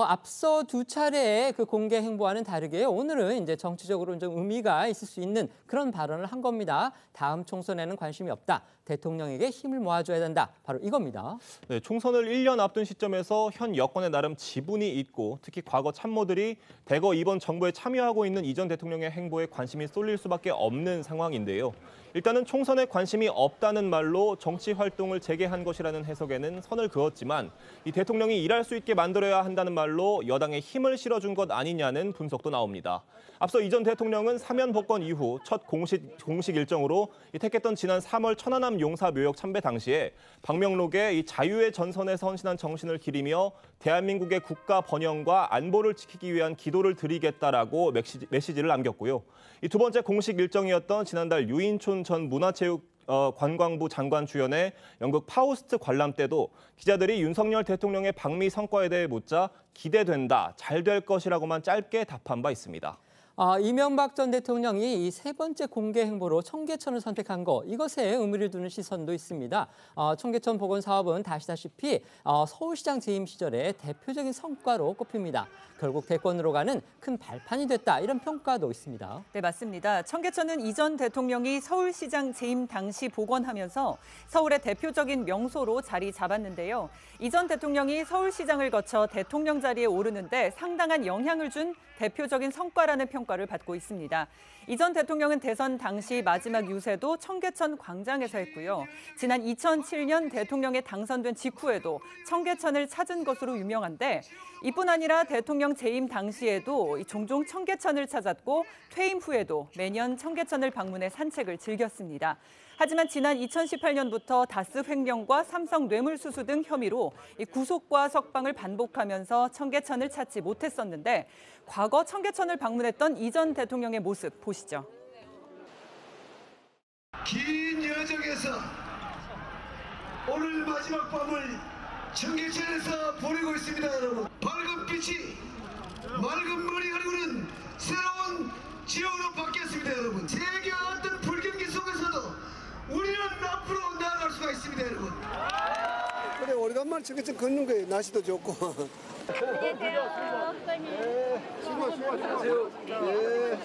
앞서 두 차례의 그 공개 행보와는 다르게 오늘은 이제 정치적으로 좀 의미가 있을 수 있는 그런 발언을 한 겁니다. 다음 총선에는 관심이 없다. 대통령에게 힘을 모아줘야 된다. 바로 이겁니다. 네, 총선을 1년 앞둔 시점에서 현 여권에 나름 지분이 있고 특히 과거 참모들이 대거 이번 정부에 참여하고 있는 이 전 대통령의 행보에 관심이 쏠릴 수밖에 없는 상황인데요. 일단은 총선에 관심이 없다는 말로 정치 활동을 재개한 것이라는 해석에는 선을 그었지만 이 대통령이 일할 수 있게 만들어야 한다는 말로 여당에 힘을 실어준 것 아니냐는 분석도 나옵니다. 앞서 이 전 대통령은 사면 복권 이후 첫 공식 일정으로 택했던 지난 3월 천안함 용사 묘역 참배 당시에 방명록에 이 자유의 전선에 헌신한 정신을 기리며 대한민국의 국가 번영과 안보를 지키기 위한 기도를 드리겠다라고 메시지를 남겼고요. 이 두 번째 공식 일정이었던 지난달 유인촌 전 문화체육관광부 장관 주연의 연극 파우스트 관람 때도 기자들이 윤석열 대통령의 방미 성과에 대해 묻자 기대된다, 잘 될 것이라고만 짧게 답한 바 있습니다. 이명박 전 대통령이 이 세 번째 공개 행보로 청계천을 선택한 거 이것에 의미를 두는 시선도 있습니다. 청계천 복원 사업은 다시다시피 서울시장 재임 시절의 대표적인 성과로 꼽힙니다. 결국 대권으로 가는 큰 발판이 됐다 이런 평가도 있습니다. 네, 맞습니다. 청계천은 이 전 대통령이 서울시장 재임 당시 복원하면서 서울의 대표적인 명소로 자리 잡았는데요. 이 전 대통령이 서울시장을 거쳐 대통령 자리에 오르는데 상당한 영향을 준 대표적인 성과라는 평가 평가를 받고 있습니다. 이 전 대통령은 대선 당시 마지막 유세도 청계천 광장에서 했고요. 지난 2007년 대통령에 당선된 직후에도 청계천을 찾은 것으로 유명한데 이뿐 아니라 대통령 재임 당시에도 종종 청계천을 찾았고 퇴임 후에도 매년 청계천을 방문해 산책을 즐겼습니다. 하지만 지난 2018년부터 다스 횡령과 삼성 뇌물수수 등 혐의로 구속과 석방을 반복하면서 청계천을 찾지 못했었는데 과거 청계천을 방문했던 이 전 대통령의 모습 보시죠. 긴 여정에서 오늘 마지막 밤을 청계천에서 보내고 있습니다, 여러분. 밝은 빛이 맑은 머리 가리고는 새로운 지역으로 바뀌었습니다, 여러분. 세계 어떤 불경기 속에서도 우리는 앞으로 나아갈 수가 있습니다, 여러분. 그래, 오래간만에 청계천 걷는 거예요. 날씨도 좋고. 안녕하세요. 수고하세요. 네.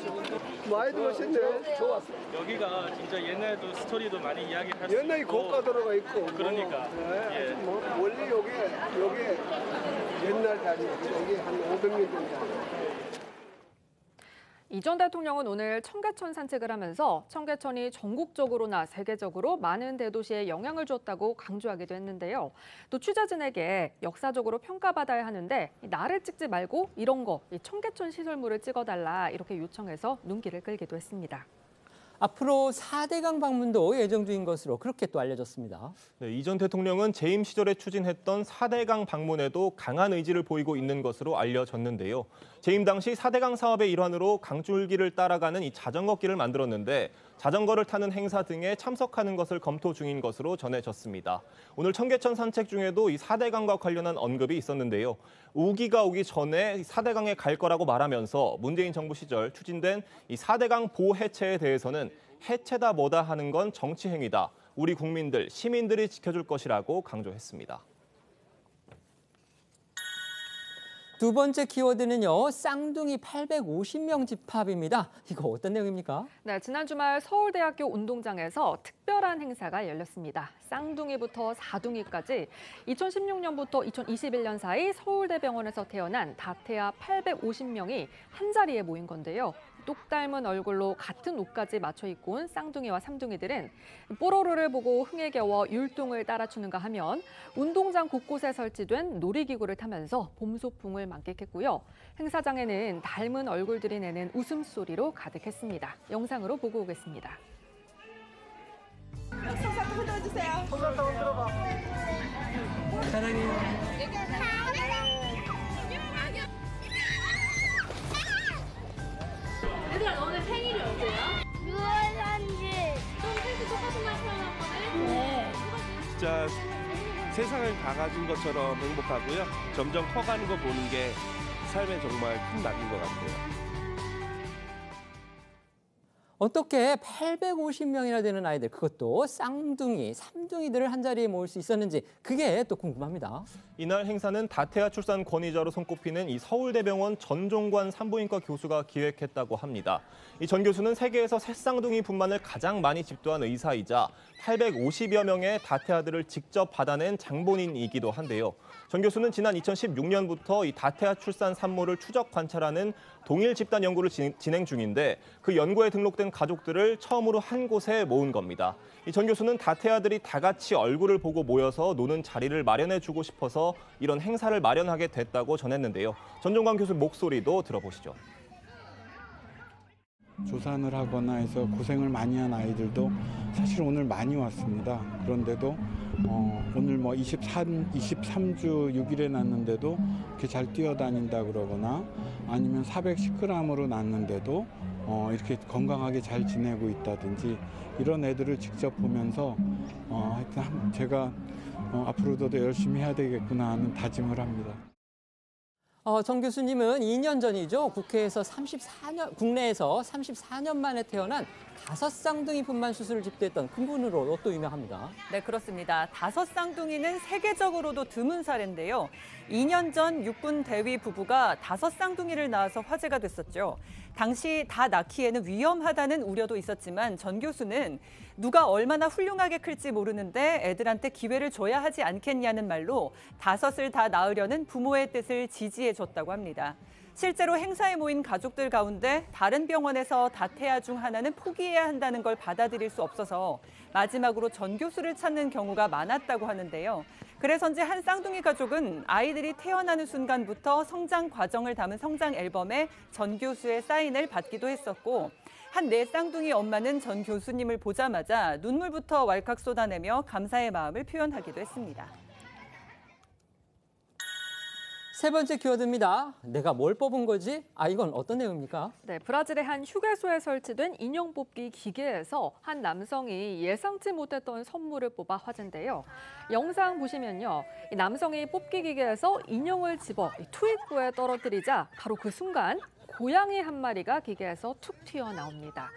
많이 들어오셨네. 좋았어. 여기가 진짜 옛날에도 스토리도 많이 이야기할 수 있고. 옛날에 고가도로가 있고. 그러니까. 네. 원래 요게 옛날 자리예요. 여기 한 500년 정도. 이 전 대통령은 오늘 청계천 산책을 하면서 청계천이 전국적으로나 세계적으로 많은 대도시에 영향을 줬다고 강조하기도 했는데요. 또 취재진에게 역사적으로 평가받아야 하는데 나를 찍지 말고 이런 거, 청계천 시설물을 찍어달라 이렇게 요청해서 눈길을 끌기도 했습니다. 앞으로 4대강 방문도 예정 중인 것으로 그렇게 또 알려졌습니다. 네, 이 전 대통령은 재임 시절에 추진했던 4대강 방문에도 강한 의지를 보이고 있는 것으로 알려졌는데요. 재임 당시 4대강 사업의 일환으로 강줄기를 따라가는 이 자전거길을 만들었는데 자전거를 타는 행사 등에 참석하는 것을 검토 중인 것으로 전해졌습니다. 오늘 청계천 산책 중에도 이 4대강과 관련한 언급이 있었는데요. 우기가 오기 전에 4대강에 갈 거라고 말하면서 문재인 정부 시절 추진된 이 4대강 보호 해체에 대해서는 해체다 뭐다 하는 건 정치 행위다. 우리 국민들, 시민들이 지켜줄 것이라고 강조했습니다. 두 번째 키워드는요, 쌍둥이 850명 집합입니다. 이거 어떤 내용입니까? 네, 지난 주말 서울대학교 운동장에서 특별한 행사가 열렸습니다. 쌍둥이부터 사둥이까지 2016년부터 2021년 사이 서울대병원에서 태어난 다태아 850명이 한자리에 모인 건데요. 똑 닮은 얼굴로 같은 옷까지 맞춰 입고 온 쌍둥이와 삼둥이들은 뽀로로를 보고 흥에 겨워 율동을 따라추는가 하면 운동장 곳곳에 설치된 놀이기구를 타면서 봄 소풍을 만끽했고요. 행사장에는 닮은 얼굴들이 내는 웃음소리로 가득했습니다. 영상으로 보고 오겠습니다. 손 흔들어주세요. 손 흔들어봐. 사랑해요. 얘들아, 너네 생일이 언제야? 6월 3일. 좀 생일 똑같은 날 태어났거든? 네. 진짜 세상을 다 가진 것처럼 행복하고요. 점점 커가는 거 보는 게 삶에 정말 큰 낙인 것 같아요. 어떻게 850명이나 되는 아이들, 그것도 쌍둥이, 삼둥이들을 한자리에 모을 수 있었는지 그게 또 궁금합니다. 이날 행사는 다태아 출산 권위자로 손꼽히는 이 서울대병원 전종관 산부인과 교수가 기획했다고 합니다. 이 전 교수는 세계에서 새쌍둥이분만을 가장 많이 집도한 의사이자 850여 명의 다태아들을 직접 받아낸 장본인이기도 한데요. 전 교수는 지난 2016년부터 이 다태아 출산 산모를 추적 관찰하는 동일 집단 연구를 진행 중인데 그 연구에 등록된 가족들을 처음으로 한 곳에 모은 겁니다. 이 전 교수는 다태아들이 다 같이 얼굴을 보고 모여서 노는 자리를 마련해주고 싶어서 이런 행사를 마련하게 됐다고 전했는데요. 전종관 교수 목소리도 들어보시죠. 조산을 하거나 해서 고생을 많이 한 아이들도 사실 오늘 많이 왔습니다. 그런데도 오늘 뭐 23주 6일에 낳는데도 이렇게 잘 뛰어다닌다 그러거나 아니면 410g으로 낳는데도 이렇게 건강하게 잘 지내고 있다든지 이런 애들을 직접 보면서 하여튼 제가 앞으로도 더 열심히 해야 되겠구나 하는 다짐을 합니다. 정 교수님은 2년 전이죠. 국내에서 34년 만에 태어난 5쌍둥이 분만 수술을 집도했던 큰 분으로 또 유명합니다. 네, 그렇습니다. 5쌍둥이는 세계적으로도 드문 사례인데요. 2년 전 육군 대위 부부가 5쌍둥이를 낳아서 화제가 됐었죠. 당시 다 낳기에는 위험하다는 우려도 있었지만 전 교수는 누가 얼마나 훌륭하게 클지 모르는데 애들한테 기회를 줘야 하지 않겠냐는 말로 5을 다 낳으려는 부모의 뜻을 지지해줬다고 합니다. 실제로 행사에 모인 가족들 가운데 다른 병원에서 다태아 중 하나는 포기해야 한다는 걸 받아들일 수 없어서 마지막으로 전 교수를 찾는 경우가 많았다고 하는데요. 그래서인지 한 쌍둥이 가족은 아이들이 태어나는 순간부터 성장 과정을 담은 성장 앨범에 전 교수의 사인을 받기도 했었고 한 네 쌍둥이 엄마는 전 교수님을 보자마자 눈물부터 왈칵 쏟아내며 감사의 마음을 표현하기도 했습니다. 세 번째 키워드입니다. 내가 뭘 뽑은 거지? 이건 어떤 내용입니까? 네, 브라질의 한 휴게소에 설치된 인형 뽑기 기계에서 한 남성이 예상치 못했던 선물을 뽑아 화제인데요. 영상 보시면요, 이 남성이 뽑기 기계에서 인형을 집어 투입구에 떨어뜨리자 바로 그 순간 고양이 한 마리가 기계에서 툭 튀어나옵니다.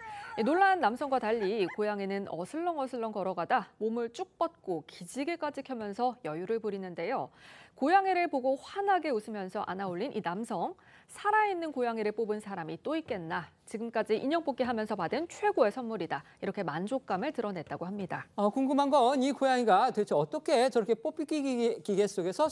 놀란 남성과 달리 고양이는 어슬렁어슬렁 걸어가다 몸을 쭉 뻗고 기지개까지 켜면서 여유를 부리는데요. 고양이를 보고 환하게 웃으면서 안아올린 이 남성, 살아있는 고양이를 뽑은 사람이 또 있겠나. 지금까지 인형 뽑기 하면서 받은 최고의 선물이다. 이렇게 만족감을 드러냈다고 합니다. 궁금한 건 이 고양이가 도대체 어떻게 저렇게 뽑기 기계 속에서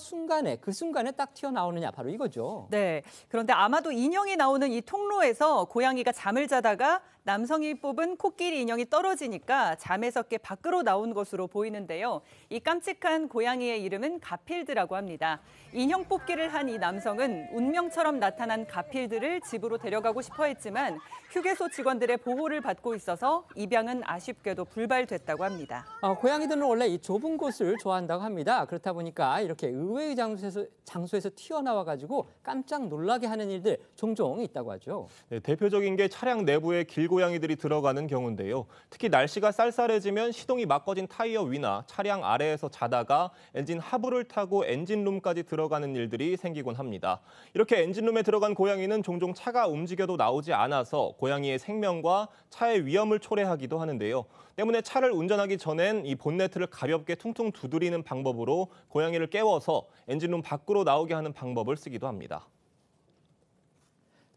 그 순간에 딱 튀어나오느냐, 바로 이거죠. 네, 그런데 아마도 인형이 나오는 이 통로에서 고양이가 잠을 자다가 남성이 뽑은 코끼리 인형이 떨어지니까 잠에서 깨 밖으로 나온 것으로 보이는데요. 이 깜찍한 고양이의 이름은 가필드라고 합니다. 인형 뽑기를 한 이 남성은 운명처럼 나타난 가필드를 집으로 데려가고 싶어 했지만 휴게소 직원들의 보호를 받고 있어서 입양은 아쉽게도 불발됐다고 합니다. 고양이들은 원래 이 좁은 곳을 좋아한다고 합니다. 그렇다 보니까 이렇게 의외의 장소에서 튀어나와가지고 깜짝 놀라게 하는 일들 종종 있다고 하죠. 네, 대표적인 게 차량 내부에 길고양이들이 들어가는 경우인데요. 특히 날씨가 쌀쌀해지면 시동이 막 꺼진 타이어 위나 차량 아래에서 자다가 엔진 하부를 타고 엔진룸까지 들어가는 일들이 생기곤 합니다. 이렇게 엔진룸에 들어간 고양이는 종종 차가 움직여도 나오지 않아서 고양이의 생명과 차의 위험을 초래하기도 하는데요. 때문에 차를 운전하기 전엔 이 본네트를 가볍게 퉁퉁 두드리는 방법으로 고양이를 깨워서 엔진룸 밖으로 나오게 하는 방법을 쓰기도 합니다.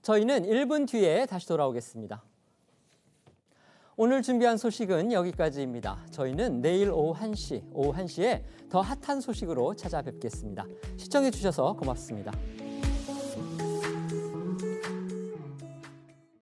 저희는 1분 뒤에 다시 돌아오겠습니다. 오늘 준비한 소식은 여기까지입니다. 저희는 내일 오후 1시에 더 핫한 소식으로 찾아뵙겠습니다. 시청해 주셔서 고맙습니다.